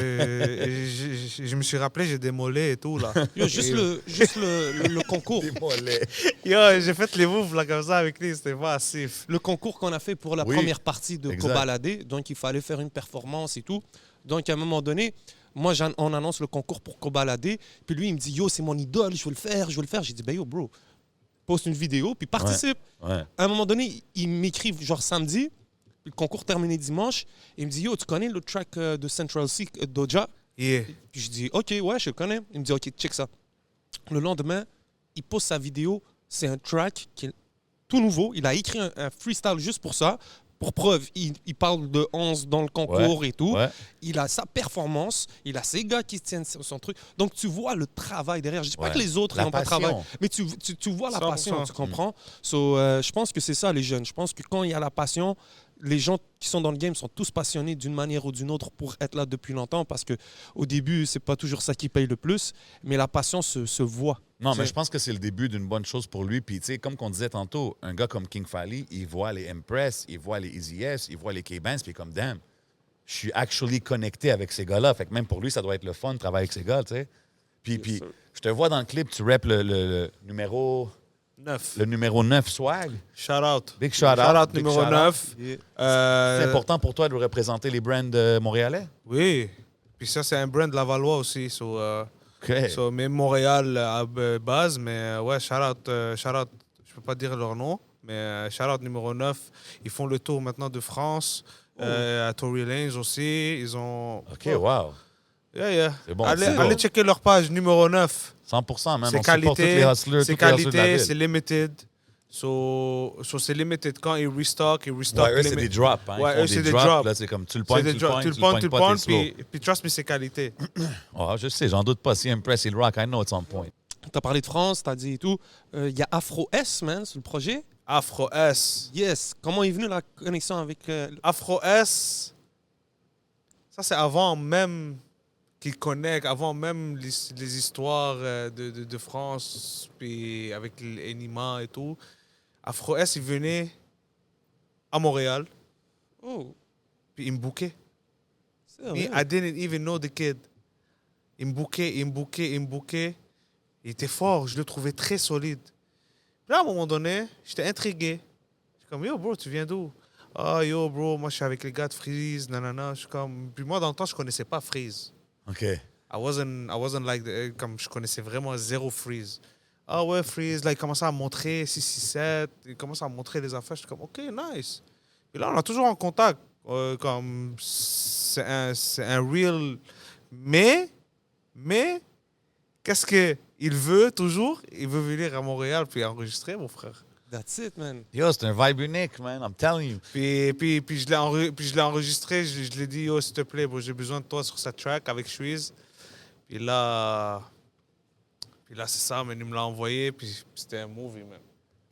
je me suis rappelé, j'ai des mollets et tout, là. Yo, juste le concours. Des mollets. Yo, j'ai fait les moves là comme ça avec lui, c'était pas assez. Le concours qu'on a fait pour la Oui, première partie de exact. Kobalade. Donc, il fallait faire une performance et tout. Donc, à un moment donné, moi, on annonce le concours pour Kobalade. Puis lui, il me dit, yo, c'est mon idole, je veux le faire, je veux le faire. J'ai dit, ben yo, bro, poste une vidéo, puis participe. Ouais. À un moment donné, il m'écrit genre samedi, puis le concours terminé dimanche. Il me dit, yo, tu connais le track de Central C, Doja? Yeah. Puis je dis, OK, ouais, je le connais. Il me dit, OK, check ça. Le lendemain, il pose sa vidéo. C'est un track qui est tout nouveau. Il a écrit un freestyle juste pour ça. Pour preuve, il parle de 11 dans le concours et tout. Ouais. Il a sa performance. Il a ses gars qui tiennent son truc. Donc, tu vois le travail derrière. Je dis pas Ouais. que les autres La n'ont pas de passion. travail. Mais tu vois la 100%. passion, tu comprends? So, je pense que c'est ça, les jeunes. Je pense que quand il y a la passion, les gens qui sont dans le game sont tous passionnés d'une manière ou d'une autre pour être là depuis longtemps parce que au début, c'est pas toujours ça qui paye le plus, mais la passion se voit. Non, mais C'est- je pense que c'est le début d'une bonne chose pour lui. Puis, tu sais, comme qu'on disait tantôt, un gars comme King Fally, il voit les Empress, il voit les Easy S, il voit les K-Bands, puis comme, damn, je suis actually connecté avec ces gars-là. Fait que même pour lui, ça doit être le fun de travailler avec ces gars, tu sais. Puis je te vois dans le clip, tu rappes le numéro 9 swag. Shout out. Big shout out. Shout out Big numéro shout out. 9. C'est important pour toi de représenter les brands montréalais? Oui. Puis ça, c'est un brand Lavallois aussi. OK. Mais Montréal à base. Mais ouais, shout out. Je peux pas dire leur nom. Mais shout out numéro 9. Ils font le tour maintenant de France. À Tory Lanez aussi. Ils ont. OK, wow. Yeah. C'est bon, Allez, c'est bon. allez checker leur page numéro 9. 100%, man. C'est On supporte tous les qualité, hustlers, c'est tous les hustlers de la qualité, ville. c'est limited. So c'est limited. Quand ils restock, Ouais, eux, c'est des drops. Hein. Ouais, Ils font eux, c'est des drops. drops. Là, c'est comme tu le C'est pognes, des tu le drops. pognes, Tu le pognes, tu le pognes, t'es slow. puis trust me, c'est qualité. Oh, je sais, j'en doute pas. Si Impress, il rock, I know it's on point. T'as parlé de France, t'as dit et tout. Il y a Afro S, man, sur le projet. Afro S. Yes. Comment est venue la connexion avec... Afro S, ça c'est avant même qu'ils connectent, avant même les histoires de France, puis avec l'Enima et tout. Afro S, il venait à Montréal, Oh, puis il me bookait. c'est Me, vrai. I didn't even know the kid. Il me bookait. Il était fort, je le trouvais très solide. Puis là, à un moment donné, j'étais intrigué. Je suis comme, yo, bro, tu viens d'où? Ah, yo, bro, moi, je suis avec les gars de Freeze, nanana. Je suis comme... Puis moi, dans le temps, je connaissais pas Freeze. OK. I wasn't like... Comme je connaissais vraiment zéro Freeze. Ah ouais, Freeze, là, il commençait à me montrer 667. Il commençait à me montrer les affaires. Je suis comme, OK, nice. Et là, on est toujours en contact. Comme... C'est un real... Mais... Qu'est-ce qu'il veut toujours? Il veut venir à Montréal puis enregistrer, mon frère. That's it, man. Yo, c'est un vibe unique, man. I'm telling you. Puis je l'ai enregistré, je l'ai dit, yo, s'il te plaît, bro, j'ai besoin de toi sur cette track avec Shreeze. Puis là, c'est ça, man, il me l'a envoyé, puis c'était un movie, man.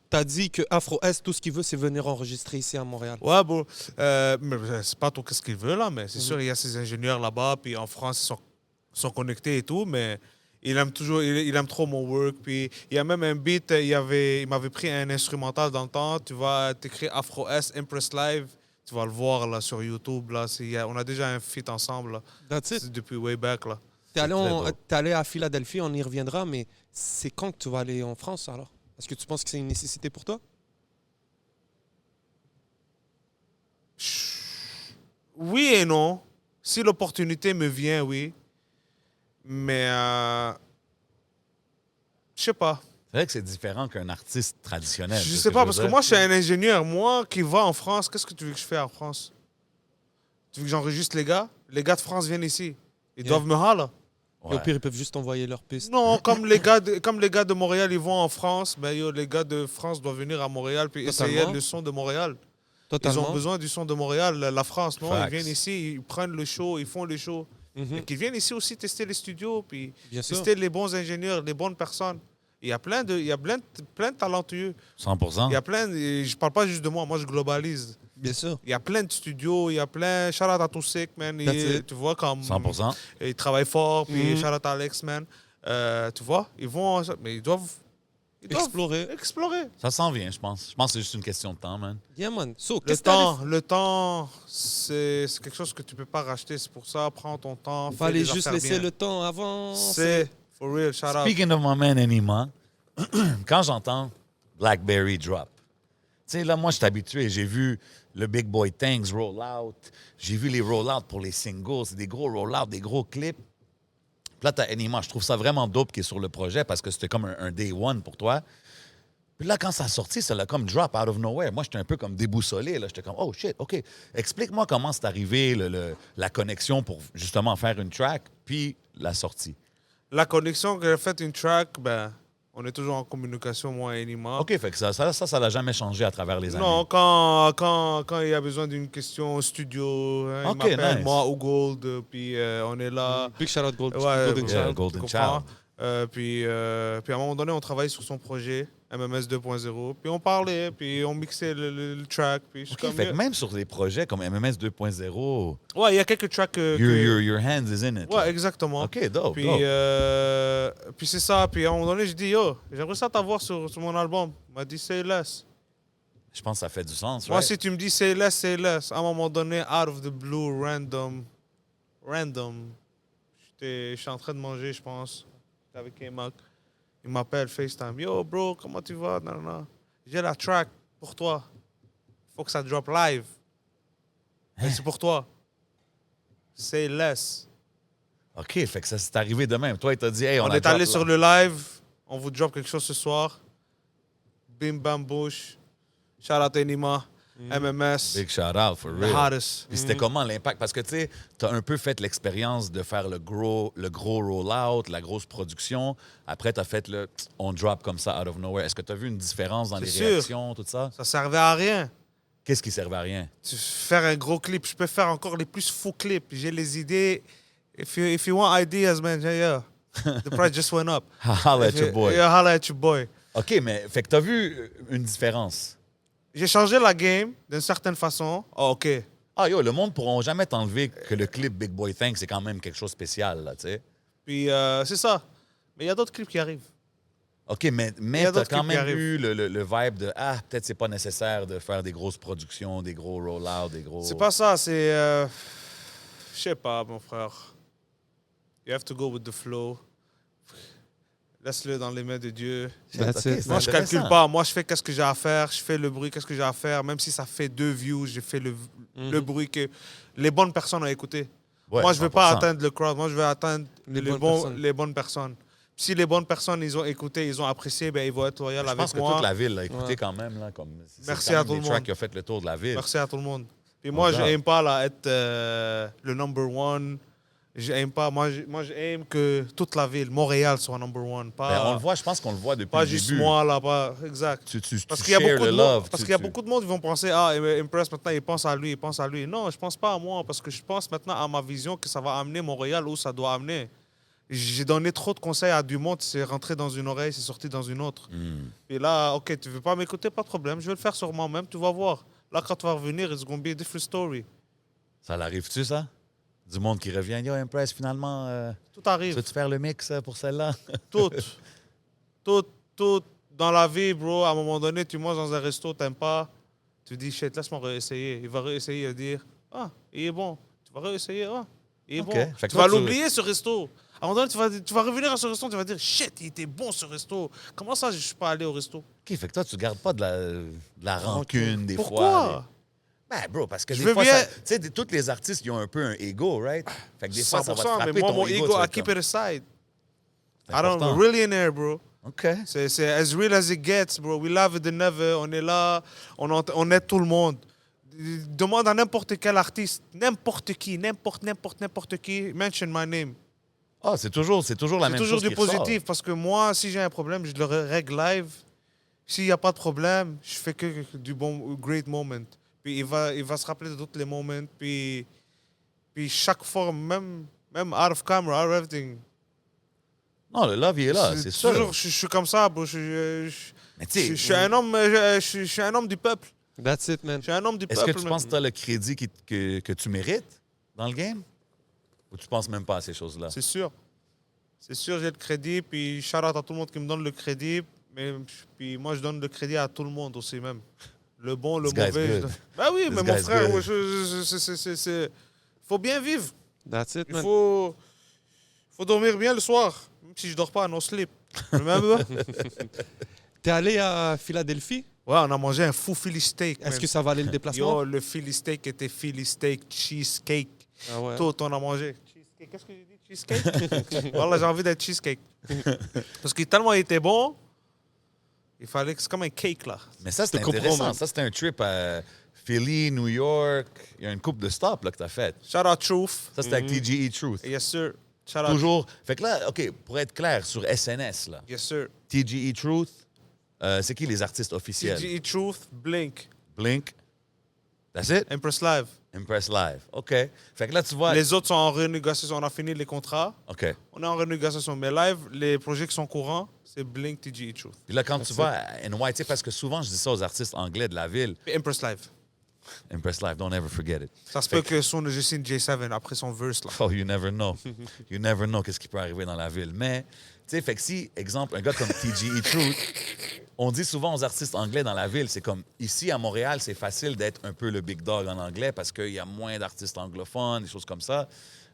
T'as dit que Afro S, tout ce qu'il veut, c'est venir enregistrer ici à Montréal. Ouais, bro, mais c'est pas tout ce qu'il veut, là, mais c'est sûr, il y a ses ingénieurs là-bas, puis en France, ils sont connectés et tout, mais... Il aime trop mon work. Puis il y a même un beat, il m'avait pris un instrumental dans le temps. Tu vas t'écrire Afro S, Impress Live. Tu vas le voir là, sur YouTube. Là. On a déjà un feat ensemble. Là. That's it. C'est depuis way back. Là. T'es allé à Philadelphie, on y reviendra, mais c'est quand que tu vas aller en France alors? Est-ce que tu penses que c'est une nécessité pour toi? Oui et non. Si l'opportunité me vient, oui. Mais je sais pas. C'est vrai que c'est différent qu'un artiste traditionnel. Je c'est sais ce pas, je parce veux que dire. moi, je suis un ingénieur. Moi qui va en France, qu'est-ce que tu veux que je fasse en France? Tu veux que j'enregistre les gars? Les gars de France viennent ici. Ils Yeah. doivent me haler. Et au pire, ils peuvent juste envoyer leur piste. Non, comme les gars de Montréal, ils vont en France, ben yo, les gars de France doivent venir à Montréal puis essayer Totalement. le son de Montréal. Totalement. Ils ont besoin du son de Montréal, la France, non? Facts. Ils viennent ici, ils prennent le show, ils font le show. Mhm. Et qu'ils viennent ici aussi tester les studios, puis Bien sûr. tester les bons ingénieurs, les bonnes personnes. Il y a plein de talentueux. 100%. Il y a plein, et je parle pas juste de moi je globalise. Bien sûr. Il y a plein de studios, il y a plein. Shout out à Toussic, man. That's it. Tu vois, comme. 100%. Ils travaillent fort, puis Mhm. shout out à Alex, man. Tu vois, mais ils doivent explorer. Ça s'en vient, je pense. Je pense que c'est juste une question de temps, man. Yeah, man. So, Le qu'est-ce que t'allais le temps, c'est quelque chose que tu peux pas racheter. C'est pour ça, prends ton temps. fais Fallait les juste affaires laisser bien. le temps avant. C'est for real, shout out. Speaking of my man Enima, quand j'entends Blackberry drop, tu sais, là, moi, je suis habitué. J'ai vu le Big Boy Tanks roll out. J'ai vu les roll out pour les singles. C'est des gros roll out, des gros clips. Puis là, t'as Enima. Je trouve ça vraiment dope qui est sur le projet parce que c'était comme un day one pour toi. Puis là, quand ça a sorti, ça l'a comme drop out of nowhere. Moi, j'étais un peu comme déboussolé. Là. J'étais comme, oh shit, OK. Explique-moi comment c'est arrivé, la connexion pour justement faire une track, puis la sortie. La connexion que j'ai faite une track, ben, on est toujours en communication, moi et Nima. OK, fait que ça l'a jamais changé à travers les années. Non, quand il y a besoin d'une question studio, hein, Ok, il m'appelle, nice. moi ou Gold, puis on est là. Big shout out Golden Ouais, Child. Yeah, tu Golden comprends? Child. Puis à un moment donné, on travaille sur son projet, MMS 2.0, puis on parlait, puis on mixait le track. Puis je suis OK, comme, fait que même sur des projets comme MMS 2.0, ouais, il y a quelques tracks your hands is in it. Ouais, là. exactement. OK, dope, Puis, dope. puis c'est ça. Puis à un moment donné, je dis, yo, j'aimerais ça t'avoir sur mon album. Il m'a dit, say less. Je pense que ça fait du sens, Moi, right? si tu me dis say less, say less. À un moment donné, out of the blue, random. Je suis en train de manger, je pense. J'étais avec K-Mac. Il m'appelle FaceTime. Yo, bro, comment tu vas? Non, non. J'ai la track pour toi. Faut que ça drop live. Mais c'est pour toi. Say less. OK, fait que ça s'est arrivé de même. Toi, il t'a dit, hey, On a est allé drop sur là. le live. On vous drop quelque chose ce soir. Bim, bam, bouche. Shout out à Nima. MMS, Big shout out, for the real. hottest. Puis c'était comment l'impact? Parce que tu sais, t'as un peu fait l'expérience de faire le gros roll-out, la grosse production. Après, t'as fait le on drop comme ça out of nowhere. Est-ce que t'as vu une différence dans les C'est sûr. réactions, tout ça? Ça servait à rien. Qu'est-ce qui servait à rien? Faire un gros clip. Je peux faire encore les plus faux clips. J'ai les idées. If you want ideas, man, yeah. The price just went up. Holla at your boy. Yeah, holla at your boy. OK, mais fait que t'as vu une différence. J'ai changé la game d'une certaine façon. Oh, OK. Ah yo, le monde ne pourra jamais t'enlever que le clip Big Boy Thanks, c'est quand même quelque chose de spécial, là, tu sais. Puis c'est ça. Mais il y a d'autres clips qui arrivent. OK, mais Il y a t'as d'autres quand clips qui même arrivent. eu le vibe de peut-être c'est pas nécessaire de faire des grosses productions, des gros roll-out, des gros. C'est pas ça, c'est. Je sais pas, mon frère. You have to go with the flow. Laisse-le dans les mains de Dieu. That's OK, it. c'est Moi, je intéressant. calcule pas. Moi, je fais qu'est-ce que j'ai à faire. Je fais le bruit, qu'est-ce que j'ai à faire. Même si ça fait 2 views, j'ai fait le bruit que les bonnes personnes ont écouté. Ouais, Moi, je veux pas 100%. atteindre le crowd. Moi, je veux atteindre Les les bonnes bonnes personnes. personnes. Si les bonnes personnes, ils ont écouté, ils ont apprécié, ben, ils vont être loyaux Je avec pense que moi. toute la ville l'a écouté Ouais. quand même. Là, comme, c'est Merci quand même à tout des le tracks monde. qui ont fait le tour de la ville. Merci à tout le monde. Puis moi, je grave. n'aime pas là, être le number one. J'aime pas. Moi, j'aime que toute la ville, Montréal, soit number one. Pas, Ben, on le voit, je pense qu'on le voit depuis pas le juste début. moi, là. Pas, exact. Tu Parce qu'il y a shares beaucoup de le monde, love. parce qu'il y a beaucoup de monde qui vont penser Impress maintenant il pense à lui, il pense à lui. Non, je pense pas à moi parce que je pense maintenant à ma vision que ça va amener Montréal où ça doit amener. J'ai donné trop de conseils à du monde, c'est rentré dans une oreille, c'est sorti dans une autre. Et là, OK, tu veux pas m'écouter, pas de problème, je vais le faire sur moi-même, tu vas voir. Là, quand tu vas revenir, it's going to be a different story. Ça l'arrive-tu, ça? Du monde qui revient. Yo, Impress, finalement, Tout arrive. veux-tu faire le mix pour celle-là? Tout dans la vie, bro. À un moment donné, tu manges dans un resto, t'aimes pas. Tu dis, shit, laisse-moi réessayer. Il va réessayer et dire, il est bon. Tu vas réessayer, il est OK. bon. Fait que Tu toi, vas tu- l'oublier, ce resto. À un moment donné, tu vas revenir à ce resto, tu vas dire, shit, il était bon, ce resto. Comment ça, je suis pas allé au resto? OK, fait que toi, tu gardes pas de la rancune des fois. Pourquoi? Ben, bro, parce que Je des veux fois, bien- tu sais, tous les artistes, ils ont un peu un ego, right? Fait que des fois, ça va te 100%, frapper mais moi, ton mon ego. ego, tu vas I être keep comme, it aside. c'est I don't important. really in there, bro. OK. C'est as real as it gets, bro. We love it never. On est là, on aide tout le monde. Demande à n'importe quel artiste, n'importe qui, n'importe qui, mention my name. Ah, c'est toujours la C'est même toujours chose du qui ressort. positif parce que moi, si j'ai un problème, je le règle live. S'il n'y a pas de problème, je fais que du bon, great moment. Puis il va se rappeler de tous les moments. Puis chaque fois, même out of camera, out of everything. Non, le love, il est là, c'est sûr. toujours, je suis comme ça, bro. Mais tu sais, Je suis un homme, je suis un homme du peuple. That's it, man. Je suis un homme du est-ce peuple. que tu man. penses que tu as le crédit que tu mérites dans le game? Ou tu penses même pas à ces choses-là? C'est sûr. C'est sûr, j'ai le crédit. Puis shout out à tout le monde qui me donne le crédit. Mais puis moi, je donne le crédit à tout le monde aussi, même. Le bon, le This guy's mauvais. good. Ben oui, This mais mon guy's frère, good. il faut bien vivre. That's it, Il man. faut dormir bien le soir. Même si je dors pas, no sleep. Remember? T'es allé à Philadelphie? Ouais, on a mangé un fou Philly steak. Est-ce man. que ça valait le déplacement? Yo, le Philly steak était Philly steak, cheesecake. Ah ouais. Tout, on a mangé. Cheesecake, qu'est-ce que j'ai dit? Cheesecake? Voilà, j'ai envie d'être cheesecake. Parce qu'il tellement était bon, il fallait que c'est comme un cake, là. Mais ça, c'est Je te comprends, intéressant. man. Ça, c'était un trip à Philly, New York. Il y a une couple de stops là, que tu as fait. Shout out Truth. Ça, c'était avec TGE Truth. Yes, sir. Shout out. Toujours. Fait que là, OK, pour être clair, sur SNS, là, Yes, sir. TGE Truth, c'est qui les artistes officiels? TGE Truth, Blink, Blink. That's it? Empress Live. Impress Live. OK. Fait que là, tu vois... Les autres sont en renégociation. On a fini les contrats. OK. On est en renégociation. Mais live, les projets qui sont courants, c'est Blink, TGE Truth. Puis là, quand tu vas à NY, tu sais, parce que souvent, je dis ça aux artistes anglais de la ville, Et Empress Live. Impress Live, don't ever forget it. Ça se peut que son je signe J7 après son verse, là. Oh, you never know. You never know qu'est-ce qui peut arriver dans la ville. Mais, tu sais, fait que si, exemple, un gars comme TGE Truth, on dit souvent aux artistes anglais dans la ville, c'est comme, ici à Montréal, c'est facile d'être un peu le big dog en anglais parce qu'il y a moins d'artistes anglophones, des choses comme ça.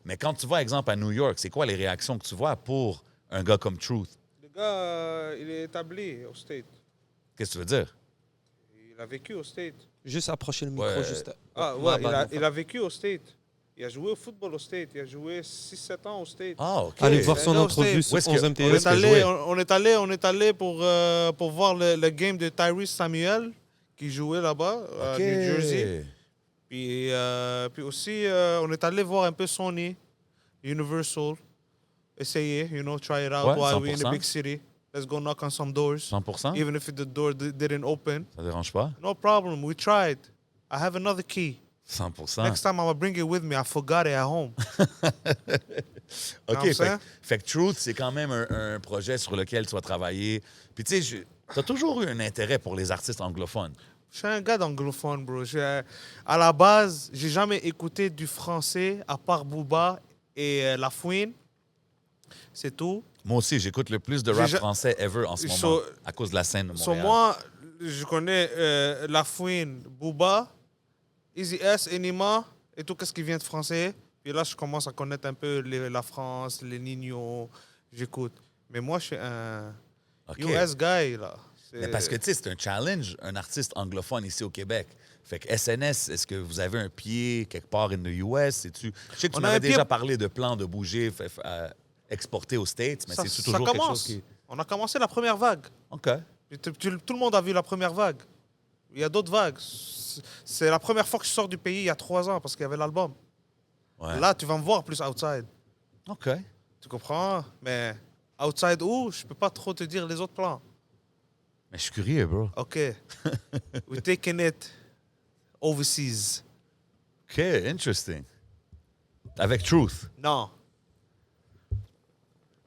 Mais quand tu vas, exemple, à New York, c'est quoi les réactions que tu vois pour un gars comme Truth? Le gars, il est établi au State. Qu'est-ce que tu veux dire? Il a vécu au State. Juste approcher le micro, Ouais. juste. Ah, Ouais, ouais, bah, il a vécu au State. Il a joué au football au State. Il a joué 6-7 ans au State. Ah, OK. Allez voir son Là, entrevue où sur est-ce que- 11 où On MTS. est-ce que est allé, jouer? on est allé pour voir le game de Tyrese Samuel qui jouait là-bas, à OK. New Jersey. Puis aussi, on est allé voir un peu Sony, Universal, essayer, try it out Ouais, while we're in the 100%. big city. Let's go knock on some doors. 100%? Even if the door didn't open. Ça dérange pas? No problem, we tried. I have another key. 100%. Next time I'm gonna bring it with me. I forgot it at home. OK, I'm saying? fait que Truth, c'est quand même un projet sur lequel tu vas travailler. Puis tu sais, tu as toujours eu un intérêt pour les artistes anglophones. Je suis un gars d'anglophone, bro. À la base, j'ai jamais écouté du français à part Booba et La Fouine. C'est tout. Moi aussi, j'écoute le plus de rap J'ai ja- français ever en ce moment, So- à cause de la scène de Sur Montréal. moi, je connais La Fouine, Booba, Easy S, Enima et tout ce qui vient de français. Puis là, je commence à connaître un peu la France, les Nino. J'écoute. Mais moi, je suis un OK. US guy, là. Mais parce que, tu sais, c'est un challenge, un artiste anglophone ici au Québec. Fait que SNS, est-ce que vous avez un pied quelque part in the US? Je sais que tu On a m'avais un pied- déjà parlé de plans de bouger, exporter aux States, mais c'est toujours quelque commence. chose qui... On a commencé la première vague. OK. Puis tout le monde a vu la première vague. Il y a d'autres vagues. C'est la première fois que je sors du pays il y a 3 ans parce qu'il y avait l'album. Ouais. Là, tu vas me voir plus outside. OK. Tu comprends? Mais outside où? Je peux pas trop te dire les autres plans. Mais je suis curieux, bro. OK. We're taking it overseas. OK, interesting. Avec Truth. Non.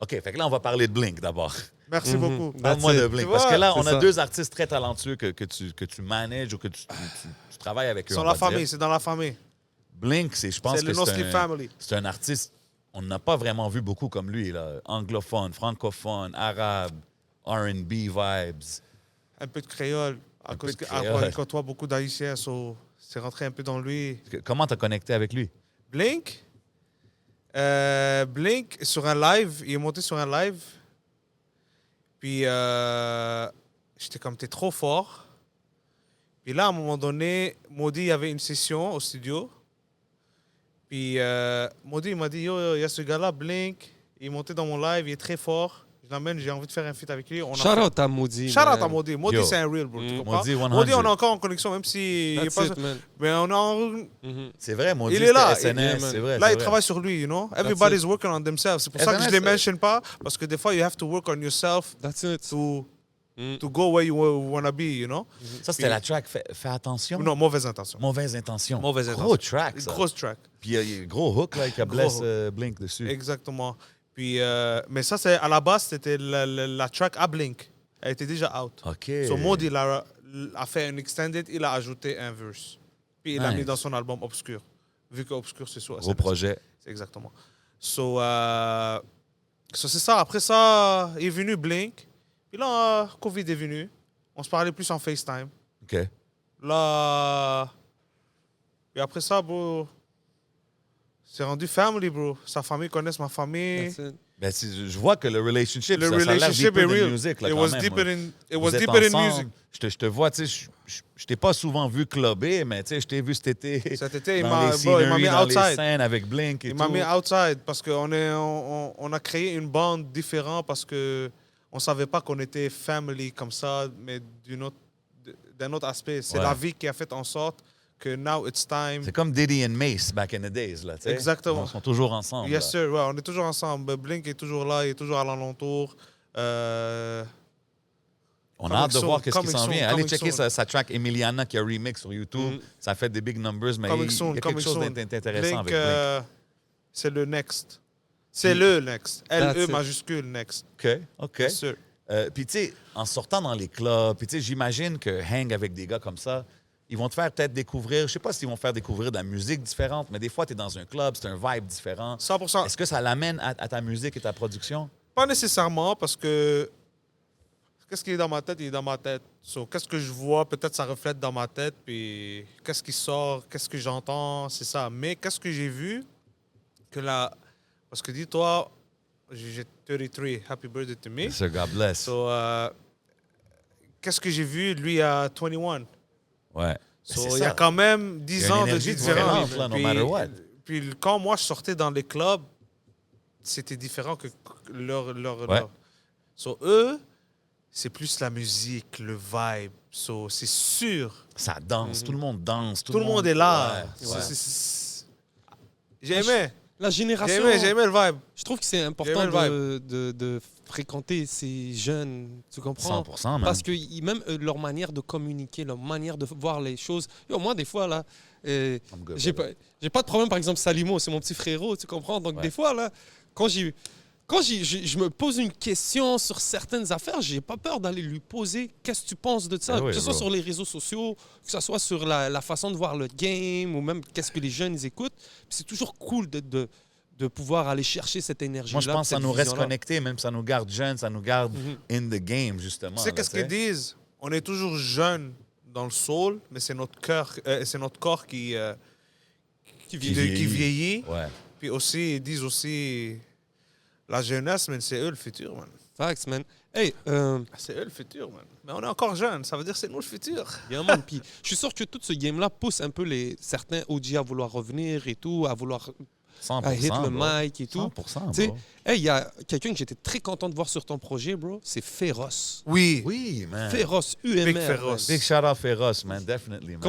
OK, fait que là, on va parler de Blink d'abord. Merci beaucoup. Parle-moi That's de it. Blink. Tu Parce vois, que là, on c'est a ça. 2 artistes très talentueux que tu manages ou que tu travailles avec eux. C'est on la va famille, dire. c'est dans la famille. Blink, je pense C'est que le No Sleep Family. c'est un artiste, on n'a pas vraiment vu beaucoup comme lui, là. Anglophone, francophone, arabe, R&B vibes. Un peu de créole. À Un cause peu de qu'il créole. côtoie beaucoup d'Haïtiens, c'est rentré un peu dans lui. Comment t'as connecté avec lui? Blink, sur un live, il est monté sur un live. Puis, j'étais comme, t'es trop fort. Puis là, à un moment donné, Maudit, il y avait une session au studio. Puis, Maudit, il m'a dit, yo, il y a ce gars-là, Blink. Il est monté dans mon live, il est très fort. Je l'emmène, j'ai envie de faire un feat avec lui. Shout out à Moody. Shout out man. à Maudit. Maudit, Yo. c'est un real, bro. Tu comprends? Maudit 100. Maudit, on est encore en connexion, même si... il est That's pas- it, man. Mais on est en... Mhm. C'est vrai, moi, Il est là. SNS, Yeah, man. c'est vrai. Là, c'est il vrai. travaille sur lui, you know? Everybody's it. working on themselves. C'est pour ça que je SNS, ne les mentionne pas, parce que des fois, you have to work on yourself That's it. to go where you want to be, you know? Ça, c'était la track Fais attention. Non, mauvaise intention. Mauvaise intention. Mauvaise Gros intention. track, ça. Grosse track. Puis il y a un gros hook, là, qui a Gros bless hook. Blink dessus. Exactement. Puis, mais ça, c'est à la base, c'était la track à Blink. Elle était déjà out. OK. So, Maudit a fait un extended, il a ajouté un verse. Puis, il l'a Nice. mis dans son album Obscur. Vu que Obscur, c'est soit. Gros projet. C'est exactement. So, c'est ça. Après ça, il est venu Blink. Puis là, Covid est venu. On se parlait plus en FaceTime. OK. Là. Et après ça, bro. C'est rendu family, bro. Sa famille connaît ma famille. That's it. Ben, je vois que le relationship, Le ça a l'air relationship deeper est than real. music, là, It quand was même, deeper là. in, it Vous was êtes deeper in ensemble. music. Je te vois, tu sais, je t'ai pas souvent vu clubber, mais tu sais, je t'ai vu cet été. Cet été, il dans m'a les bro, il m'a scenery, mis dans les outside. scènes avec Blink et Il tout. m'a mis outside parce qu'on on a créé une bande différente parce que on savait pas qu'on était family comme ça, mais d'un autre aspect. C'est Ouais. la vie qui a fait en sorte que now it's time. C'est comme Diddy and Mace back in the days, là, tu sais. Exactement. Ils sont toujours ensemble. Yes, là. sir. Ouais, on est toujours ensemble. Blink est toujours là, il est toujours à l'alentour. On a Coming hâte de soon, voir qu'est-ce qui coming s'en soon, vient. Allez coming checker soon. sa track Emiliana qui a remix sur YouTube. Ça fait des big numbers, mais il y a quelque chose d'intéressant avec Blink. C'est le next. C'est le next. That's L-E it. majuscule next. OK. Yes, sir. Puis, tu sais, en sortant dans les clubs, puis, tu sais, j'imagine que hang avec des gars comme ça, ils vont te faire peut-être découvrir, je sais pas s'ils vont faire découvrir de la musique différente, mais des fois, tu es dans un club, c'est un vibe différent. 100%. Est-ce que ça l'amène à ta musique et ta production? Pas nécessairement, parce que qu'est-ce qui est dans ma tête, il est dans ma tête. So, qu'est-ce que je vois, peut-être ça reflète dans ma tête, puis qu'est-ce qui sort, qu'est-ce que j'entends, c'est ça. Mais qu'est-ce que j'ai vu, parce que dis-toi, j'ai 33, happy birthday to me. Sir, God bless. So, qu'est-ce que j'ai vu, lui, à 21. Ouais. So, C'est il y a ça. quand même Il y 10 a une ans de énergie différence. différente, là, no matter what. Puis quand moi, je sortais dans les clubs, c'était différent que leur. Ouais. So, eux, c'est plus la musique, le vibe. So, c'est sûr. Ça danse, tout le monde danse. Tout le monde est là. Ouais, ouais. J'ai aimé. La génération. J'ai aimé le vibe. Je trouve que c'est important J'ai aimé le de fréquenter ces jeunes, tu comprends? 100%, man. Parce que même leur manière de communiquer, leur manière de voir les choses. Yo, moi, des fois, là, I'm good, j'ai brother. pas de problème. Par exemple, Salimo, c'est mon petit frérot, tu comprends? Donc, Ouais. des fois, là, quand je me pose une question sur certaines affaires, j'ai pas peur d'aller lui poser qu'est-ce que tu penses de ça, Ben oui, que ce soit bro. sur les réseaux sociaux, que ce soit sur la façon de voir le game ou même qu'est-ce que les jeunes ils écoutent. Puis c'est toujours cool de pouvoir aller chercher cette énergie-là. Moi, je pense que ça cette nous reste vision-là. connectés, même ça nous garde jeunes, ça nous garde in the game, justement. Tu sais là, qu'est-ce qu'ils disent? On est toujours jeune dans le soul, mais c'est notre cœur, c'est notre corps qui vieillit. Ouais. Puis aussi, ils disent aussi la jeunesse, mais c'est eux le futur, man. Facts, man. Hey, C'est eux le futur, man. Mais on est encore jeunes, ça veut dire que c'est nous le futur. yeah, man, puis je suis sûr que tout ce game-là pousse un peu certains OG à vouloir revenir et tout, à vouloir 100%, à hit le bro. mic et tout. 100%, Tu sais, bro. hey, il y a quelqu'un que j'étais très content de voir sur ton projet, bro. C'est Féroce. Oui. Oui, man. Féroce, UMR. Big man. Féroce. Big shout out Féroce, man, definitely, man.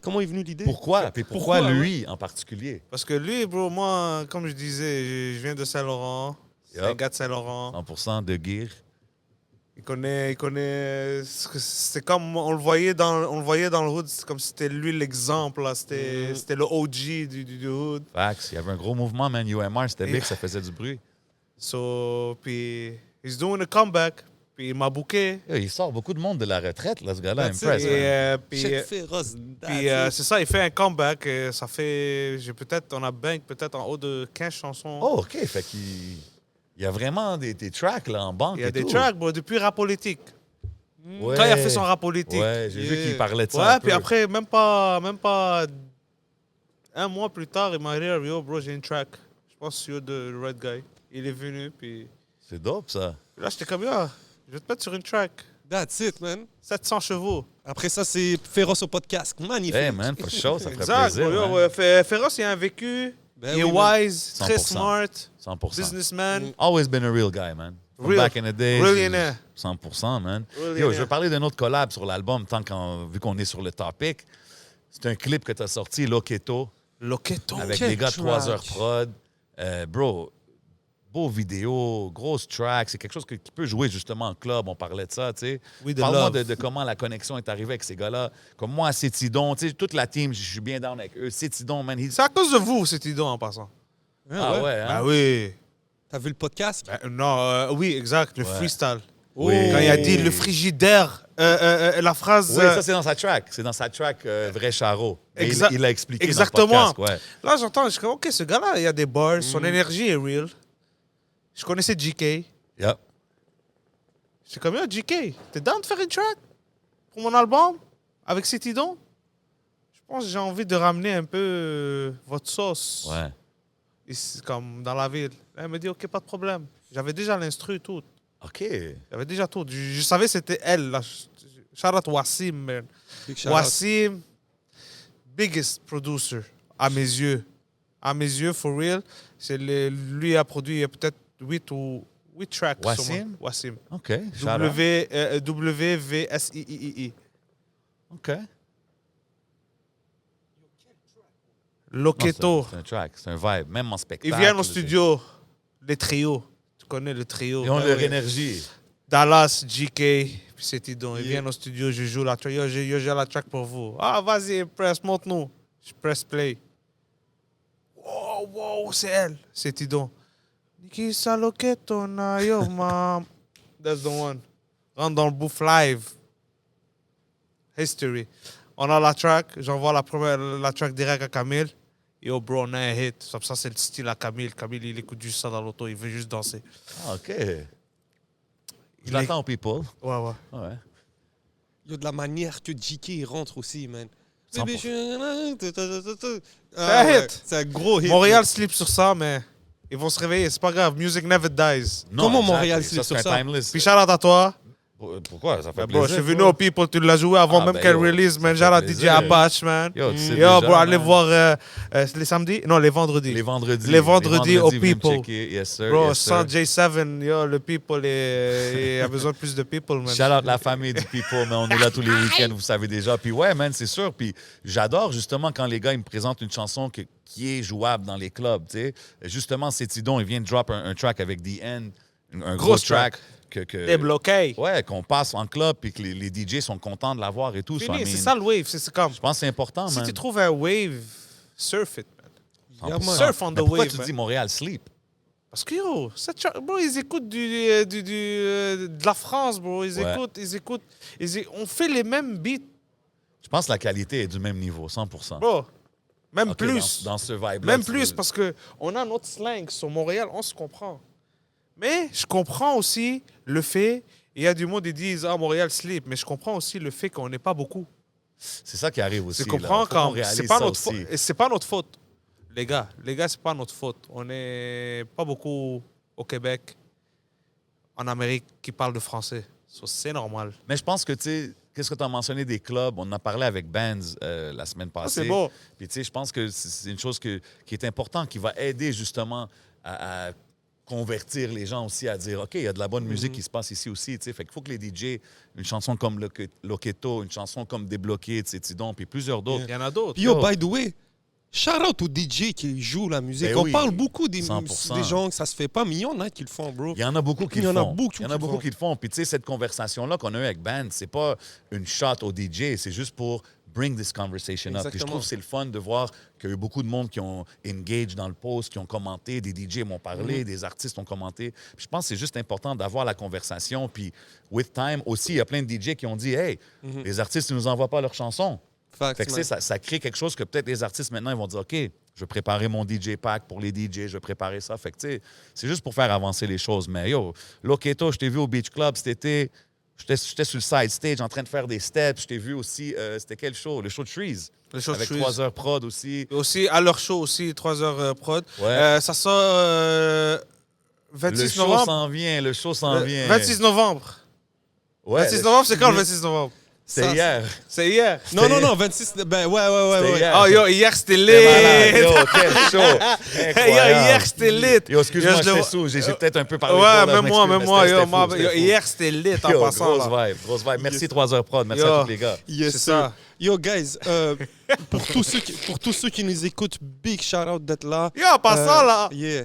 Comment est venue l'idée? Pourquoi? Puis pourquoi Pourquoi, lui en particulier? Parce que lui, bro, moi, comme je disais, je viens de Saint-Laurent. C'est un Yup. gars de Saint-Laurent. 100% de gear. Il connaît. C'est comme on le voyait dans le hood, c'est comme si c'était lui l'exemple, là. C'était le OG du hood. Facts. Il y avait un gros mouvement, man. UMR, c'était big, ça faisait du bruit. So, puis he's doing a comeback. Puis il m'a booké. Yo, il sort beaucoup de monde de la retraite, là, ce gars-là. That's Impress, it. man. Check Féroce. Puis c'est ça, il fait un comeback. Ça fait. On a bank peut-être en haut de 15 chansons. Oh, OK. Fait qu'il il y a vraiment des tracks là, en banque. Il y a et des tout. tracks, bro, depuis Rap Politique. Ouais. Quand il a fait son Rap Politique. Ouais, j'ai vu qu'il parlait de ça. Ouais, un puis peu. après, même pas un mois plus tard, il m'a dit, yo, bro, j'ai une track. Je pense que c'est de Red Guy. Il est venu, puis C'est dope, ça. là, j'étais comme, yo, je vais te mettre sur une track. That's it, man. 700 chevaux. Après ça, c'est Féroce au podcast. Magnifique. Hey, man, for sure, ça ferait Exact, plaisir. bro, yo, man. ouais, Féroce, il a un vécu. Ben il est oui, man. wise, très 100%. smart, 100%. businessman. Always been a real guy, man. From Real. back in the days. Millionaire. 100%, man. Millionaire. Yo, je veux parler d'un autre collab sur l'album, vu qu'on est sur le topic. C'est un clip que tu as sorti, Loketo, Loketo. avec quel les gars de 3 heures track. prod. Bro, beau vidéo, grosse track. C'est quelque chose qui peut jouer justement en club. On parlait de ça, tu sais. Oui, de Parle-moi love. de comment la connexion est arrivée avec ces gars-là. Comme moi, Cétidon, tu sais, toute la team, je suis bien down avec eux. Cétidon, man, C'est à cause de vous, cet idole, en passant. Ah ouais, hein? Ah oui. T'as vu le podcast? Non, oui, exact, le Ouais. freestyle. Oui. Quand il a dit le frigidaire, la phrase... Oui, ça, c'est dans sa track. C'est dans sa track Vrai Charo. Et Exact- il l'a expliqué Exactement. dans le podcast. Ouais. Là, j'entends, je suis comme, OK, ce gars-là, il y a des bars, son énergie est real. Je connaissais GK. Yep. J'étais comme, yo, GK, t'es down de faire une track pour mon album avec Citydon? Je pense que j'ai envie de ramener un peu votre sauce. Ouais. Ici, comme dans la ville. Là, elle me dit, OK, pas de problème. J'avais déjà l'instru et tout. OK. J'avais déjà tout. Je savais que c'était elle. Là. Shout out Wassim, man. Big shout out. Wassim, biggest producer, à mes yeux. À mes yeux, for real. Lui a produit peut-être 8 tracks. sur Wassim? moi. Wassim. OK. Shout out. WVSIII. OK. Non, Loketo. c'est un track, c'est un vibe, même en spectacle. Ils viennent au studio, les trios. Tu connais le trio. Ils ont Ben leur oui. énergie. Dallas, GK, puis c'est Idon. Ils Yeah. viennent au studio, je joue la track. Yo, j'ai la track pour vous. Ah, vas-y, press, montre-nous. Je press play. Wow, wow, c'est elle. C'est Idon. Nikisa Loketo na yo, mam. That's the one. Rentre dans le bouffe live. History. On a la track. J'envoie la track direct à Camille. Yo, bro, on a un hit. Ça, c'est le style à Camille. Camille, il écoute juste ça dans l'auto. Il veut juste danser. Ah, OK. Je Il l'attends aux people. Ouais, ouais. Ouais. Il y a de la manière que JK rentre aussi, man. 100%. Baby, un ouais, hit. c'est un gros hit. Montréal slip sur ça, mais ils vont se réveiller. C'est pas grave. Music never dies. Non, Comment exactly. Montréal, c'est sur c'est ça? un timeless. Puis shout out à toi. Pourquoi? Ça fait Bro, plaisir. je suis venu au People, tu l'as joué avant Ah, même ben, qu'elle yo, release, ça man. fait Genre à plaisir. DJ Apache, man. Yo, tu sais Yo, déjà, bro, allez man. voir les samedis? Non, les vendredis. Les vendredis. Les vendredis au viens me People. checker. Yes, sir. Bro, yes, sans sir. J7, yo, le People a besoin de plus de People, man. Shout out la famille du People, mais on est là tous les week-ends, vous savez déjà. Puis ouais, man, c'est sûr. Puis j'adore justement quand les gars ils me présentent une chanson qui est jouable dans les clubs, tu sais. Justement, c'est Tidon, il vient de drop un track avec The End, un gros Grosse track. Débloqué. Ouais, qu'on passe en club puis que les DJ sont contents de l'avoir et tout. Fini, So, I c'est mean, ça le wave. C'est comme. Je pense que c'est important, Si man. tu trouves un wave, surf it, man. 100%. Surf on the Mais pourquoi wave, tu man. dis Montréal sleep? Parce que, yo, bro, ils écoutent de la France, bro. Ils Ouais. écoutent. On fait les mêmes beats, Je pense que la qualité est du même niveau, 100%. bro. Même Ok, plus. Dans ce vibe-là. Même tu plus, veux- parce qu'on a notre slang sur Montréal, on se comprend. Mais je comprends aussi le fait, il y a du monde qui disent « Ah, Montréal sleep », mais je comprends aussi le fait qu'on n'est pas beaucoup. C'est ça qui arrive aussi. Je comprends là. Faut qu'on quand réalise c'est pas ça notre aussi. faute. Et c'est pas notre faute, les gars. Les gars, c'est pas notre faute. On n'est pas beaucoup au Québec, en Amérique, qui parlent de français. So, c'est normal. Mais je pense que, tu sais, qu'est-ce que tu as mentionné des clubs? On en a parlé avec Bands la semaine passée. c'est beau. Puis, tu sais, je pense que c'est une chose qui est importante, qui va aider justement à convertir les gens aussi à dire, OK, il y a de la bonne musique qui se passe ici aussi, tu sais. Fait qu'il faut que les DJ, une chanson comme Loketo, une chanson comme Débloqué, tu sais, Tidon, puis plusieurs d'autres. Il y en a d'autres. Puis yo, Yo. by the way, shout out aux DJ qui jouent la musique. Ben On oui, parle beaucoup des 100%. gens que ça se fait pas, mais il y en a qui le font, bro. Il y en a beaucoup qui Il y le en a font. beaucoup Il y en qui a le beaucoup font. qui le font. Puis, tu sais, cette conversation-là qu'on a eue avec Band, c'est pas une shot au DJ, c'est juste pour bring this conversation up. Puis je Exactement. trouve que c'est le fun de voir qu'il y a eu beaucoup de monde qui ont engaged dans le post, qui ont commenté, des DJ m'ont parlé, des artistes ont commenté. Puis je pense que c'est juste important d'avoir la conversation. Puis, with time, aussi, il y a plein de DJ qui ont dit, hey, les artistes ne nous envoient pas leurs chansons. Facts, Fait que, tu sais, man. ça crée quelque chose que peut-être les artistes maintenant ils vont dire OK, je vais préparer mon DJ pack pour les DJ, je vais préparer ça. Fait que, tu sais, c'est juste pour faire avancer les choses. Mais yo, Loketo, je t'ai vu au Beach Club cet été. J'étais sur le side stage en train de faire des steps. Je t'ai vu aussi, c'était quel show? Le show de Trees. Le show de Avec Trees. 3 heures prod aussi. Et aussi, à leur show aussi, 3 heures prod. Ouais. Ça sort Le 26 show novembre. s'en vient, le show s'en vient. 26 novembre. Ouais, 26 novembre, c'est quand le 26 novembre? C'était Ça, hier. C'est hier. Non, non, non, 26. Ben, ouais. C'était hier. Oh, yo, hier, c'était C'était malade. lit. Yo, quel show! Yo, Incroyable. hier, c'était lit. Yo, excuse-moi, Yo, je le j'étais vois- sous. J'ai peut-être un peu parlé. Ouais, fort, là, même je moi, m'excuse, même moi. mais Yo, c'était fou, c'était fou. hier, c'était lit en Yo, passant. grosse là. vibe, grosse vibe. Merci 3 heures prod. Merci Yo. à tous les gars. Yes, C'est sir. ça. Yo, guys, pour tous ceux qui nous écoutent, big shout out d'être là. Yo, en passant, là. Yeah.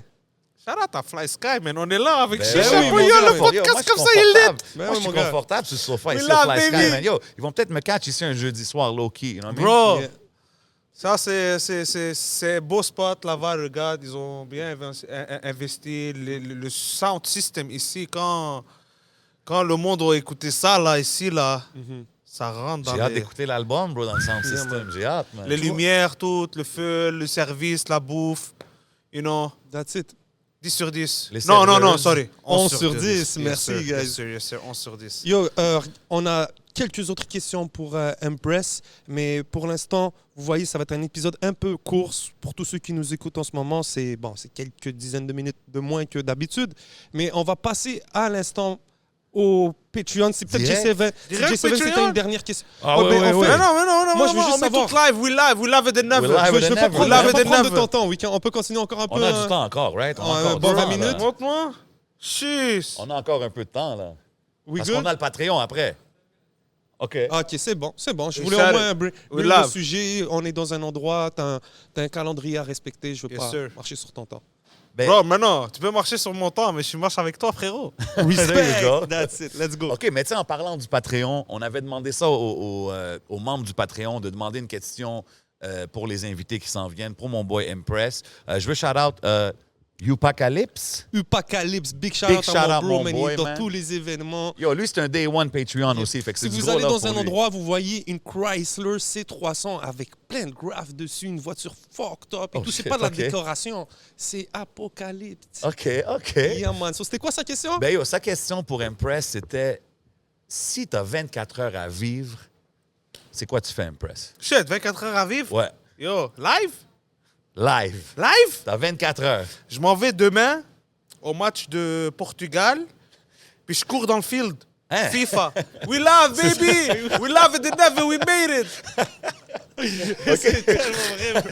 Shout out à Fly Sky, man. On est là avec Ben Chicha. oui, Yo, mon le gars. Yo, moi, podcast je suis comme ça, il est confortable. lit. Ben Moi, oui, je suis mon gars. confortable sur le sofa ici We à love, Fly Sky, baby. man. Yo, ils vont peut-être me catch ici un jeudi soir low-key. You know what I mean? Bro, Yeah. ça, c'est beau spot là-bas. Regarde, ils ont bien investi. Le sound system ici, quand le monde a écouté ça, là, ici, là, ça rentre dans J'ai hâte les... d'écouter l'album, bro, dans le sound system. J'ai hâte, man. Les lumières, toutes, le feu, le service, la bouffe, you know, That's it. 10 sur 10. Les Non, serveuses. sorry. 11 sur 10, merci, Yes, guys. sir, yes, sir, 11 sur 10. Yo, on a quelques autres questions pour Empress, mais pour l'instant, vous voyez, ça va être un épisode un peu court pour tous ceux qui nous écoutent en ce moment. C'est quelques dizaines de minutes de moins que d'habitude, mais on va passer à l'instant au Patreon. C'est peut-être Direct? J7. Direct J7, c'était Patreon? une dernière question. Ah Oh, ouais, ben, en ouais, fait, ouais. Mais non, Moi, je veux juste on met savoir. tout live, we love it and never. We live Je it veux and pas never. prendre, Love je veux it pas and prendre de never. ton temps, on peut continuer encore un peu. On a du temps encore, right? On a Ouais, encore bon, du 20 temps, là. minutes. Montre-moi. Chiss. On a encore un peu de temps, là. We Parce good? qu'on a le Patreon après. OK. Ah, ok, c'est bon. Je We voulais share au moins it. bring We le love. sujet. On est dans un endroit, t'as un calendrier à respecter. Je veux Yes, pas sir. marcher sur ton temps. Ben, Bro, maintenant, tu peux marcher sur mon temps, mais je marche avec toi, frérot. There you go. That's it. Let's go. OK, mais tu sais, en parlant du Patreon, on avait demandé ça aux membres du Patreon de demander une question pour les invités qui s'en viennent, pour mon boy Impress. Je veux shout-out Upacalypse. Upacalypse, big shout Big out shout à out, mon bro, mon man. boy, Il est dans man. tous les événements. Yo, lui, c'est un Day One Patreon aussi. Fait que Si c'est du vous gros allez love dans pour un lui. endroit, vous voyez une Chrysler C300 avec plein de graphes dessus, une voiture fucked up et Oh tout. C'est shit, pas de la ok. décoration, c'est Apocalypse. OK. Yeah, man. So, c'était quoi sa question? Ben yo, sa question pour Impress, c'était si tu as 24 heures à vivre, c'est quoi tu fais, Impress? Shit, 24 heures à vivre. Ouais. Yo, live? Live. Live? T'as 24 heures. Je m'en vais demain au match de Portugal, puis je cours dans le field. Hein? FIFA. We love, baby. We love it and never we made it. C'est tellement vrai.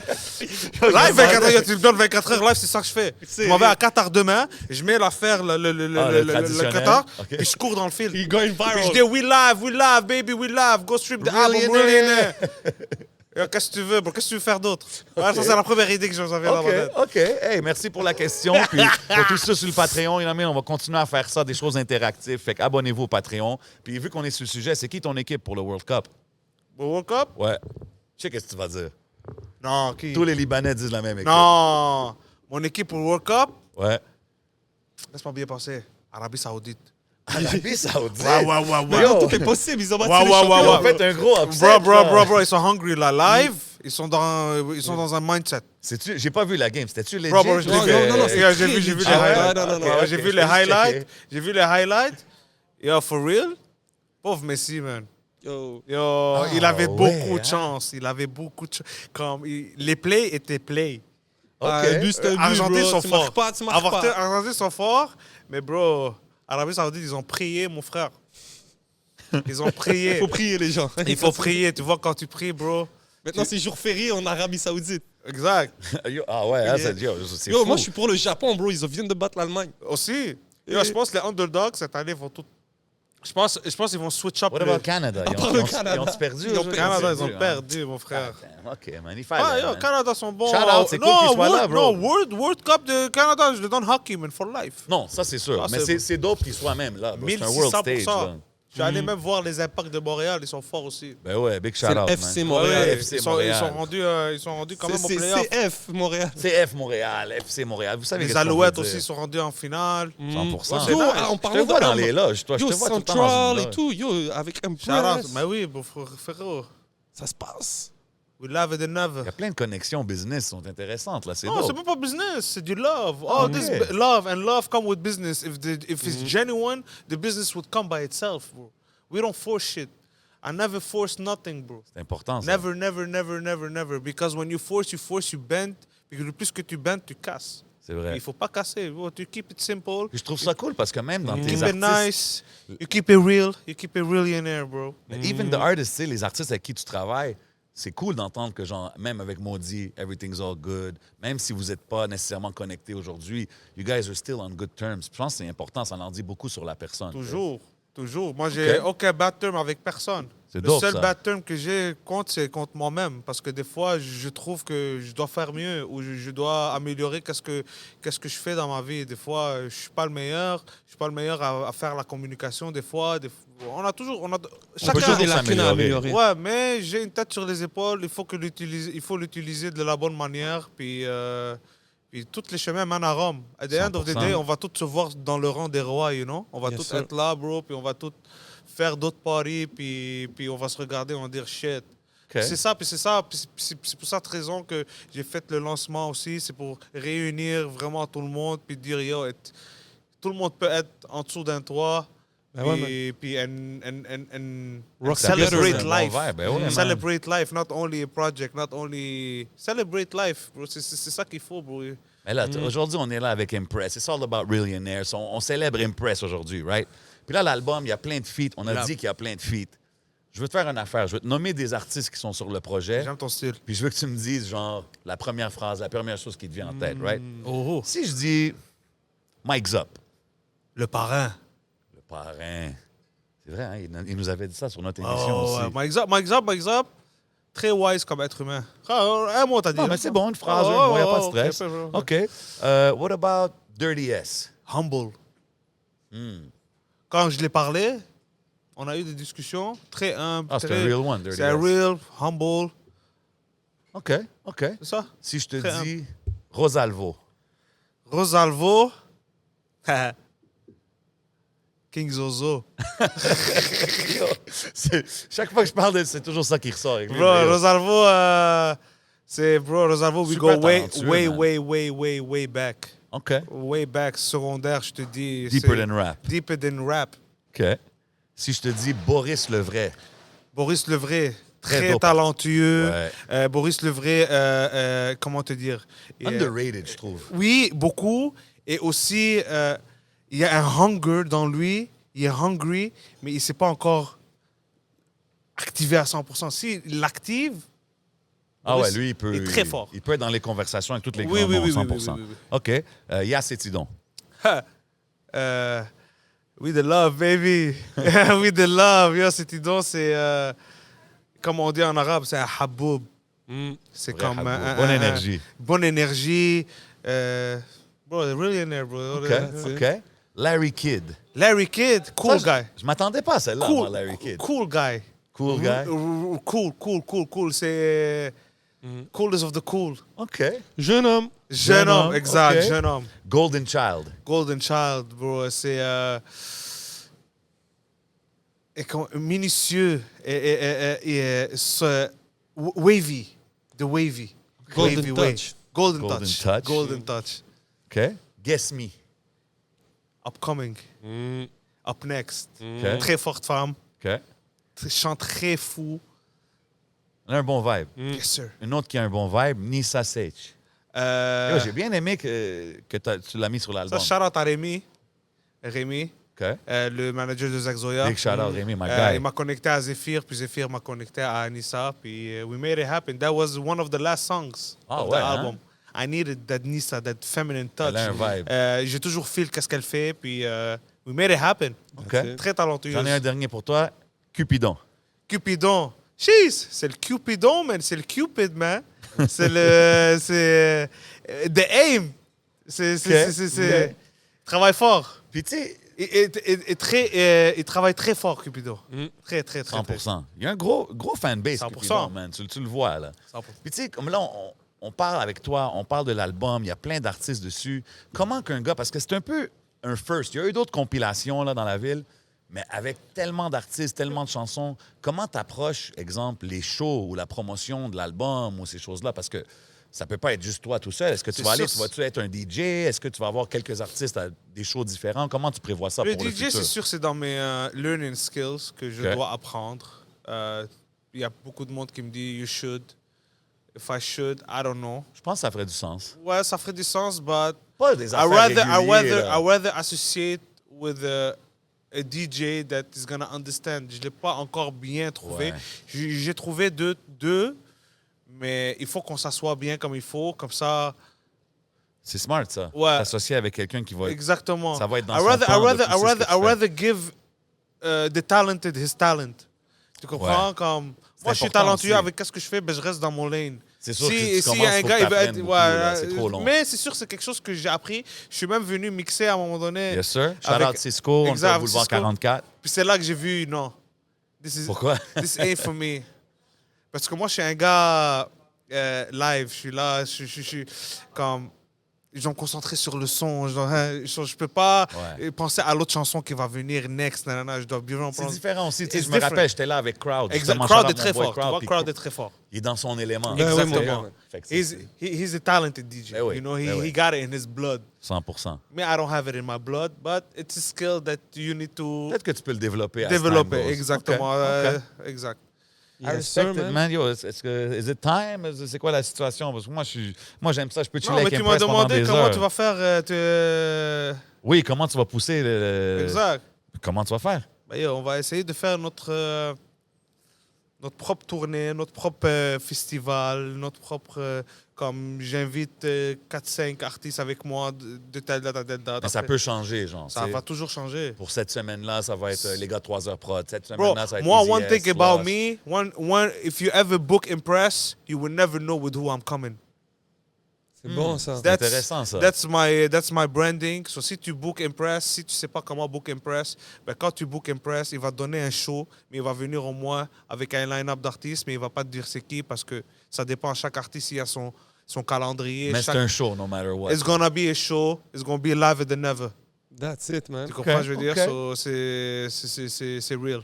Live 24 heures, tu me donnes 24 heures live, c'est ça que je fais. C'est- Je m'en vais à Qatar demain, je mets l'affaire, le traditionnel. Qatar, Ok. et je cours dans le fil. Il going Puis je viral. dis we love, baby, we love. Go stream the album, Millionaire. Millionaire. Qu'est-ce que tu veux, bro? Qu'est-ce que tu veux faire d'autre? Ouais, ça, c'est la première idée que j'avais dans ma tête. OK. Hey, merci pour la question. Puis pour tout ça sur le Patreon, on va continuer à faire ça, des choses interactives. Fait qu'abonnez-vous au Patreon. Puis vu qu'on est sur le sujet, c'est qui ton équipe pour le World Cup? World Cup? Ouais. Je sais qu'est-ce que tu vas dire. Non, qui? Tous les Libanais disent la même équipe. Non! Mon équipe pour le World Cup? Ouais. Laisse-moi bien penser. Arabie Saoudite. Arabie Saoudite. Mais Yo. non, tout est possible. Ils ont battu Ouais, les ouais, champions. Ils ouais, ont fait un gros upset. Bro, ils sont hungry là, live. Ils sont dans un mindset. J'ai pas vu la game. C'était-tu legit? Bro, je l'ai Non, vu. non, non, c'est Yeah, très j'ai vu legit. les Ah ouais? highlights. Non, non, non. Ouais, Ok, j'ai ok, vu je les vais juste highlights. checker. J'ai vu les highlights. Yo, for real? Pauvre Messi, man. Yo. Yo, il avait ouais, beaucoup de hein? chance. Il avait beaucoup de chance. Les plays étaient plays. Ah, OK. but, c'est un but, Argentins bro. sont Tu marques forts. pas, tu marques pas. Argentins sont forts. Mais bro, Arabie Saoudite, ils ont prié, mon frère. Ils ont prié. Il faut prier, les gens. Il faut prier. Tu vois, quand tu pries, bro. Maintenant, c'est jour férié en Arabie Saoudite. Exact. Yo, ah ouais, hein, Yeah. c'est Yo, fou. moi, je suis pour le Japon, bro. Ils viennent de battre l'Allemagne. Aussi. Yo, je pense que les underdogs, cette année, vont tout. Je pense qu'ils vont switch up. What about Canada? À part le Canada. Ils ont perdu? Ils ont aujourd'hui? Canada, ils ont hein? perdu, mon frère. Damn, OK, man. Il fallait. Ah, yo, man. Canada sont bons. Shout out, c'est cool qu'ils soient là, bro. Non, World Cup de Canada, je le donne hockey, man, for life. Non, ça, c'est sûr. Ah, mais c'est- c'est dope qu'ils soient même là. bro. C'est un world stage. 1600%. Là. Je suis allé même voir les impacts de Montréal, ils sont forts aussi. Ben ouais, big shout C'est le out, FC man. Montréal. Ouais, ils, FC sont, Montréal. ils sont rendus quand même au C'est playoff. CF, Montréal. CF Montréal, FC Montréal. Vous savez Les qu'est-ce qu'on Alouettes veut dire. aussi sont rendus en finale. 100%. c'est Yo, nice. en Je te parlant vois dans de les loges. Toi, je Yo, te vois tout le temps dans Central une et loge. tout. Yo, avec un Shout out. press. Mais oui, frérot. Ça se passe. We love it and never. Il y a plein de connexions business qui sont intéressantes, là. C'est Non, c'est dope. même pas business, c'est du love. Oh, this love and love come with business. If it's genuine, the business would come by itself, bro. We don't force shit. I never force nothing, bro. C'est important, ça. Never. Because when you force, you bend. Puis le plus que tu bends, tu casses. C'est vrai. Il faut pas casser, bro. Tu keep it simple. Puis je trouve ça cool parce que même dans tes Keep it artistes... nice. You keep it real. You keep it really in there, bro. Mais even the artists, tu sais, les artistes avec qui tu travailles, c'est cool d'entendre que, genre, même avec Maudit, everything's all good. Même si vous n'êtes pas nécessairement connectés aujourd'hui, you guys are still on good terms. Je pense que c'est important, ça en dit beaucoup sur la personne. Toujours. Moi, j'ai aucun bad term avec personne. C'est Le dope, seul ça. bad term que j'ai c'est contre moi-même. Parce que des fois, je trouve que je dois faire mieux ou je dois améliorer qu'est-ce que je fais dans ma vie. Des fois, je suis pas le meilleur. Je suis pas le meilleur à faire la communication. Des fois, on a toujours... Chacun a des toujours lacunes à améliorer. Ouais, mais j'ai une tête sur les épaules. Il faut l'utiliser de la bonne manière. Puis tous les chemins mènent à Rome. At the end of the 100%. day, on va tous se voir dans le rang des rois, you know? On va Bien tous sûr. être là, bro, puis on va tous faire d'autres paris, puis on va se regarder, on va dire shit. OK. C'est ça, puis c'est pour cette raison que j'ai fait le lancement aussi. C'est pour réunir vraiment tout le monde, puis dire, yo, tout le monde peut être en dessous d'un toit. Ben ouais, Puis and Rock celebrate together, c'est un bon life. vibe, ben ouais, man. Celebrate life, not only a project, not only... Celebrate life, bro. C'est ça qu'il faut, bro. Mais là, aujourd'hui, on est là avec Impress. It's all about Millionaires. On célèbre Impress aujourd'hui, right? Puis là, l'album, il y a plein de feats. On a dit qu'il y a plein de feats. Je veux te faire une affaire. Je veux te nommer des artistes qui sont sur le projet. J'aime ton style. Puis je veux que tu me dises, genre, la première phrase, la première chose qui te vient en tête, right? Oh, Si je dis Mike's Up, le parrain. le parrain. C'est vrai, hein? Il nous avait dit ça sur notre émission aussi. Ouais. Mike's Up. Très wise comme être humain. Un mot, t'as dit. Non, hein? mais c'est bon, une phrase, Oh, il n'y a oh, pas de oh, stress. ok, OK. What about Dirty S? Humble. Quand je l'ai parlé, on a eu des discussions très humbles. Ah, c'est très- un real one, Dirty C'est un S. real, humble. OK. C'est ça? Si je te Très dis Rosalvo. Rosalvo. King Zozo. Chaque fois que je parle, c'est toujours ça qui ressort. Avec lui, Bro, mais yo, Rosalvo, Rosalvo, we Super go way, talentueux, man. way back. OK. Way back, secondaire, je te dis. Deeper c'est- than rap. Deeper than rap. OK. Si je te dis Boris Levray. Boris Levray, Très très dope. talentueux. Ouais. Boris Levray, comment te dire? Underrated, je trouve. Oui, beaucoup. Et aussi, il y a un hunger dans lui il est hungry, mais il ne s'est pas encore activé à 100%. S'il l'active, Ah ouais, lui, il peut... est très fort. Il peut être dans les conversations avec toutes les Oui, grands oui, noms, oui, 100%. oui, oui, oui. OK. Yass et Tidon. We the love, baby. We the love. Yo, c'est Tidon, c'est... comme on dit en arabe, c'est un haboub. C'est Vrai comme... haboub. Bonne énergie. Bonne énergie. Bro, they're really in there, bro. OK. OK. Larry Kidd. Larry Kidd, cool Ça, guy. Je m'attendais pas à celle-là, moi, Larry Kidd. Cool guy. Cool guy. Cool. C'est coolest of the cool. OK. Jeune homme. Jeune homme, exact, OK. jeune homme. Golden Child. Golden Child, bro, c'est minutieux et wavy, the wavy. Golden Wavy touch. Golden Golden touch. touch. Golden touch. OK. Guess Me. Upcoming. Up next. OK. Très forte femme. OK. Chante très fou. On a un bon vibe. Yes, sir. Une autre qui a un bon vibe, Nissa Sage. Yo, j'ai bien aimé que tu l'as mis sur Ça, l'album. shout out à Rémi. Rémi, OK. le manager de Zach Zoya. Big shout out, Rémi, my Il guy. m'a connecté à Zephyr, puis Zephyr m'a connecté à Anissa, puis we made it happen. That was one of the last songs Ah of ouais, the hein? album. I needed that Nissa, that feminine touch. Elle a un vibe. J'ai toujours feel qu'est-ce qu'elle fait, puis we made it happen. OK. Très talentueuse. J'en ai un dernier pour toi. Cupidon. Cupidon. Jeez, c'est le Cupidon, man. C'est le Cupid, man. C'est le... C'est... The aim. C'est... Travaille fort. Puis tu sais, Il travaille très fort, Cupidon. Très. 100%. Il y a un gros fanbase, 100%. Cupidon, man. Tu le vois, là. 100%. Puis tu sais, comme là, on parle avec toi, on parle de l'album, il y a plein d'artistes dessus. Comment qu'un gars, parce que c'est un peu un first, il y a eu d'autres compilations là, dans la ville, mais avec tellement d'artistes, tellement de chansons, comment t'approches, exemple, les shows ou la promotion de l'album ou ces choses-là? Parce que ça peut pas être juste toi tout seul. Est-ce que tu C'est vas aller, sûr. tu vas-tu être un DJ? Est-ce que tu vas avoir quelques artistes à des shows différents? Comment tu prévois ça Le pour le DJ, futur? c'est sûr, c'est dans mes learning skills que je OK. dois apprendre. Il y a beaucoup de monde qui me dit « You should ». If I should, I don't know. Je pense que ça ferait du sens. Ouais, ça ferait du sens, but Pas des I affaires réguliers, là. rather associate with a DJ that is gonna understand. Je l'ai pas encore bien trouvé. Ouais. J'ai trouvé deux, mais il faut qu'on s'assoie bien comme il faut, comme ça. C'est smart, ça. Ouais. S'associer avec quelqu'un qui va... Exactement. Ça va être dans I son rather, temps I rather, de pousser ce que tu I fais. rather give the talented his talent. Tu comprends? Ouais. Comme moi, je suis important talentueux aussi. avec qu'est-ce que je fais, ben je reste dans mon lane. C'est sûr que si tu si commences, un faut gars, que il veut t'apprennes être, beaucoup, là, c'est trop long. mais c'est sûr, c'est quelque chose que j'ai appris. Je suis même venu mixer à un moment donné. Yes, sir. Shout Avec- out Cisco, on est Exact, au boulevard Cisco. 44. Puis c'est là que j'ai vu, non. Pourquoi? This ain't for me. Parce que moi, je suis un gars live. Je suis là, je suis comme. Je dois me concentrer sur le son. Je peux pas Ouais. penser à l'autre chanson qui va venir next. Nanana. Je dois bien C'est prendre. différent aussi. Tu sais, It's je me different. rappelle, j'étais là avec Crowd. Exact. justement, Crowd shout est out très mon boy fort. Tu vois, puis Crowd est très fort. Il est dans son élément. Ben oui, Exactement. mon gars. Fait que c'est- He's a talented DJ. Ben oui, You know, ben oui. he got it in his blood. 100%. Me, I don't have it in my blood, but it's a skill that you need to Peut-être que tu peux le développer. as time développer. goes. Exactement. OK, OK. Exact. I Yes, respect sir, it, man. man. Yo, est-ce que is it time? C'est quoi la situation? Parce que moi, j'aime ça. Je peux chiller Non, mais avec tu m'as Impress pendant demandé des comment heures. tu vas faire. Oui, comment tu vas pousser Exact. Comment tu vas faire? Ben, yo, on va essayer de faire notre propre tournée, notre propre festival, notre propre. Comme j'invite 4-5 artistes avec moi de telle date à telle date. Mais ça Après, peut changer, genre. ça tu sais. va toujours changer. Pour cette semaine-là, ça va être les gars de 3 heures prod. Cette Bro, semaine-là, ça va être moi, Easy one S, thing about Lost. me, if you ever book Impress, you will never know with who I'm coming. C'est bon, ça. C'est intéressant, ça. That's my branding. So, si tu book Impress, si tu sais pas comment book Impress, ben, quand tu book Impress, il va te donner un show, mais il va venir au moins avec un line-up d'artistes, mais il va pas te dire c'est qui parce que ça dépend. Chaque artiste, il a son calendrier. Mais c'est chaque... un show, no matter what. It's gonna be a show. It's gonna be live than never. That's it, man. Tu comprends ce que je veux dire? ok. So, c'est real.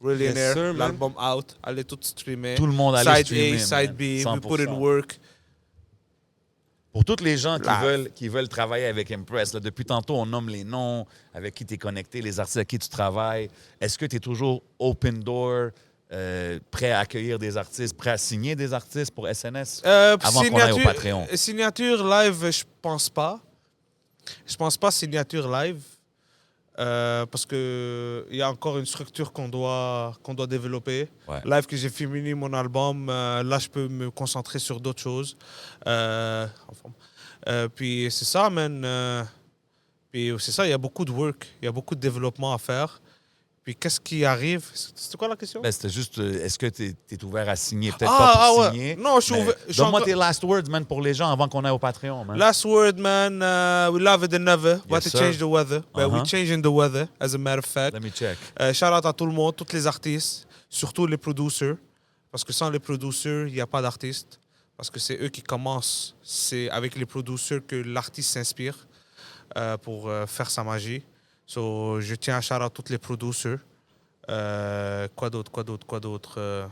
Really Yes, in there. sir, man. L'album out. Allez tout streamer. Tout le monde allait Side streamer, A, side man. B. We put in 100%. work. Pour tous les gens Live. qui veulent travailler avec Impress, là, depuis tantôt, on nomme les noms avec qui tu es connecté, les artistes avec qui tu travailles. Est-ce que tu es toujours open door, prêt à accueillir des artistes, prêt à signer des artistes pour SNS avant qu'on aille au Patreon? Signature live, je pense pas. Je pense pas signature live. Parce qu'il y a encore une structure qu'on doit développer. Ouais. Live que j'ai fini mon album, là, je peux me concentrer sur d'autres choses. Puis c'est ça, man. Puis c'est ça, il y a beaucoup de work, il y a beaucoup de développement à faire. Puis qu'est-ce qui arrive? C'était quoi la question? Ben, c'était juste, est-ce que tu es ouvert à signer? Peut-être Ah, pas pour ouais. signer. Non, je suis mais ouvert. Donne-moi tes last words, man, pour les gens avant qu'on aille au Patreon, man. Last word, man. We love it and never. We have to sir. change the weather. But Uh-huh. we're changing the weather, as a matter of fact. Let me check. Shout out à tout le monde, tous les artistes, surtout les producers. Parce que sans les producers, il n'y a pas d'artistes. Parce que c'est eux qui commencent. C'est avec les producers que l'artiste s'inspire pour faire sa magie. So, je tiens à shout out tous les producers. Quoi d'autre?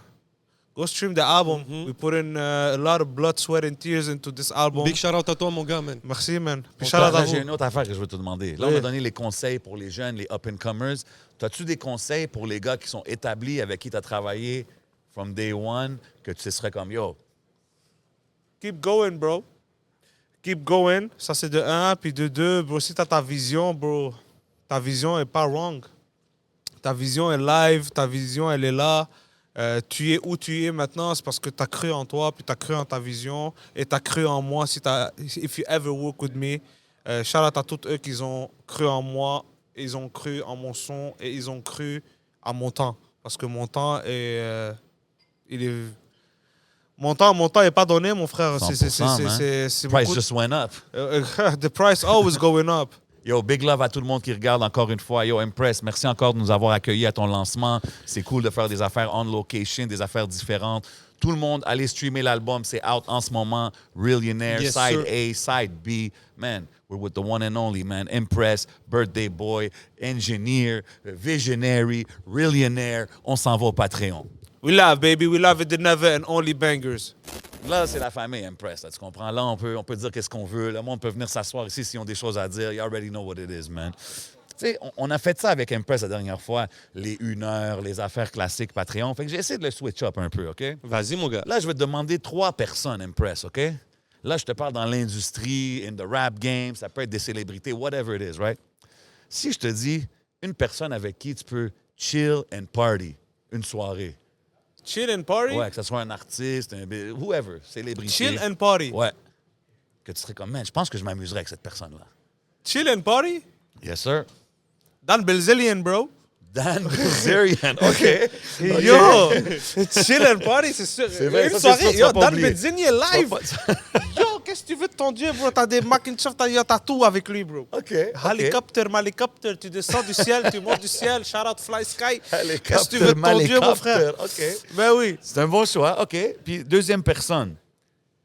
Go stream the album. We put in a lot of blood, sweat and tears into this album. Big shout out à toi, mon gars, man. Merci, man. Puis Bon, shout out à j'ai vous. une autre affaire que je veux te demander. Là, Oui. on a donné les conseils pour les jeunes, les up-and-comers. As-tu des conseils pour les gars qui sont établis, avec qui tu as travaillé from day one, que tu serais comme, yo, Keep going, bro. Keep going. Ça, c'est de 1. Puis de 2, bro, si t'as ta vision, bro, ta vision est pas wrong. Ta vision est live, ta vision, elle est là. Tu es où tu es maintenant, c'est parce que tu as cru en toi, puis tu as cru en ta vision, et tu as cru en moi. If you ever work with me, shout out à tous eux qui ont cru en moi, ils ont cru en mon son, et ils ont cru à mon temps. Parce que mon temps est... Mon temps est pas donné, mon frère. 100%, C'est price beaucoup... just went up. The price always going up. Yo, big love à tout le monde qui regarde encore une fois. Yo, Impress, merci encore de nous avoir accueillis à ton lancement. C'est cool de faire des affaires on location, des affaires différentes. Tout le monde, allez streamer l'album. C'est out en ce moment. Millionaire, Yes, Side sir. A, Side B. Man, we're with the one and only, man. Impress, Birthday Boy, Engineer, Visionary, Millionaire. On s'en va au Patreon. We love, baby. We love it, the never and only bangers. Là, c'est la famille Impress, là, tu comprends? Là, on peut dire qu'est-ce qu'on veut. Le monde peut venir s'asseoir ici s'ils ont des choses à dire. You already know what it is, man. Tu sais, on a fait ça avec Impress la dernière fois. Les 1 heure, les affaires classiques Patreon. Fait que j'ai essayé de le switch up un peu, OK? Vas-y, mon gars. Là, je vais te demander 3 personnes Impress, OK? Là, je te parle dans l'industrie, in the rap game, ça peut être des célébrités, whatever it is, right? Si je te dis une personne avec qui tu peux chill and party une soirée. Chill and party? Ouais, que ce soit un artiste, whoever, célébrité. Chill and party. Ouais. Que tu serais comme, man, je pense que je m'amuserais avec cette personne-là. Chill and party? Yes, sir. Dan Bilzerian, bro. Dan Bilzerian. OK. Yo! Chill and party, c'est sûr. C'est vrai, Une ça, c'est sûr, soirée, tu yo, vas pas Dan oublier. Bilzerian est live. Yo, qu'est-ce que tu veux de ton Dieu, bro? T'as des Macintosh, t'as tout avec lui, bro. OK. Helicopter, malicopter, tu descends du ciel, tu montes du ciel, shout out Fly Sky. Qu'est-ce que Hélicoptère, tu veux de ton Dieu, mon frère? OK. Ben oui. C'est un bon choix. OK. Puis, deuxième personne.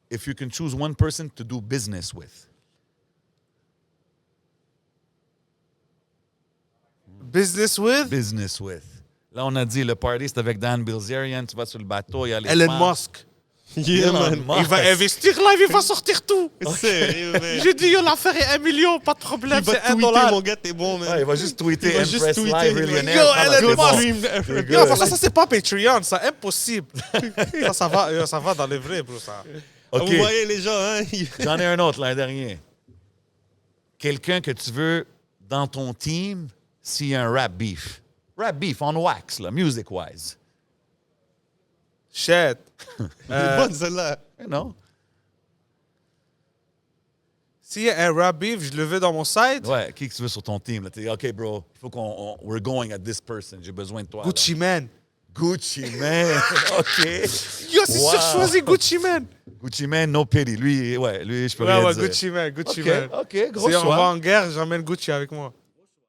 If you can choose one person to do business with. Business with Business with. Là, on a dit, le party, c'est avec Dan Bilzerian. Tu vas sur le bateau, il y a les Elon femmes. Musk. Yeah, Elon man. Musk. Il va investir live, il va sortir tout. Sérieux, man. J'ai dit, yo, l'affaire est 1 million, pas de problème, Il va c'est $1. tweeter, mon gars, t'es bon, man. Ouais, il va juste tweeter Il va juste Impress tweeter, Live il va- Millionaire. Yo, Ah, Elon c'est bon. Musk. C'est Yo, good. ça c'est pas Patreon, ça, impossible. ça va dans les vrais, bro, ça. OK. Vous voyez les gens, hein? J'en ai un autre, là, un dernier. Quelqu'un que tu veux dans ton team s'il y a un rap beef. Rap beef on wax, là, music-wise. Shit. C'est bonne, celle-là. You know? S'il y a un rap beef, je le veux dans mon side. Ouais, qui que tu veux sur ton team? Là? Tu dis, OK, bro, il faut we're going at this person. J'ai besoin de toi. là. Gucci Man. Gucci Man. OK. Yo, c'est Wow. sûr, je choisis Gucci Man. Gucci Man, no pity. Lui, je peux Ouais, rien ouais, dire. Gucci Man, Gucci OK, Man. OK, gros Si on va choix. en guerre, j'emmène Gucci avec moi.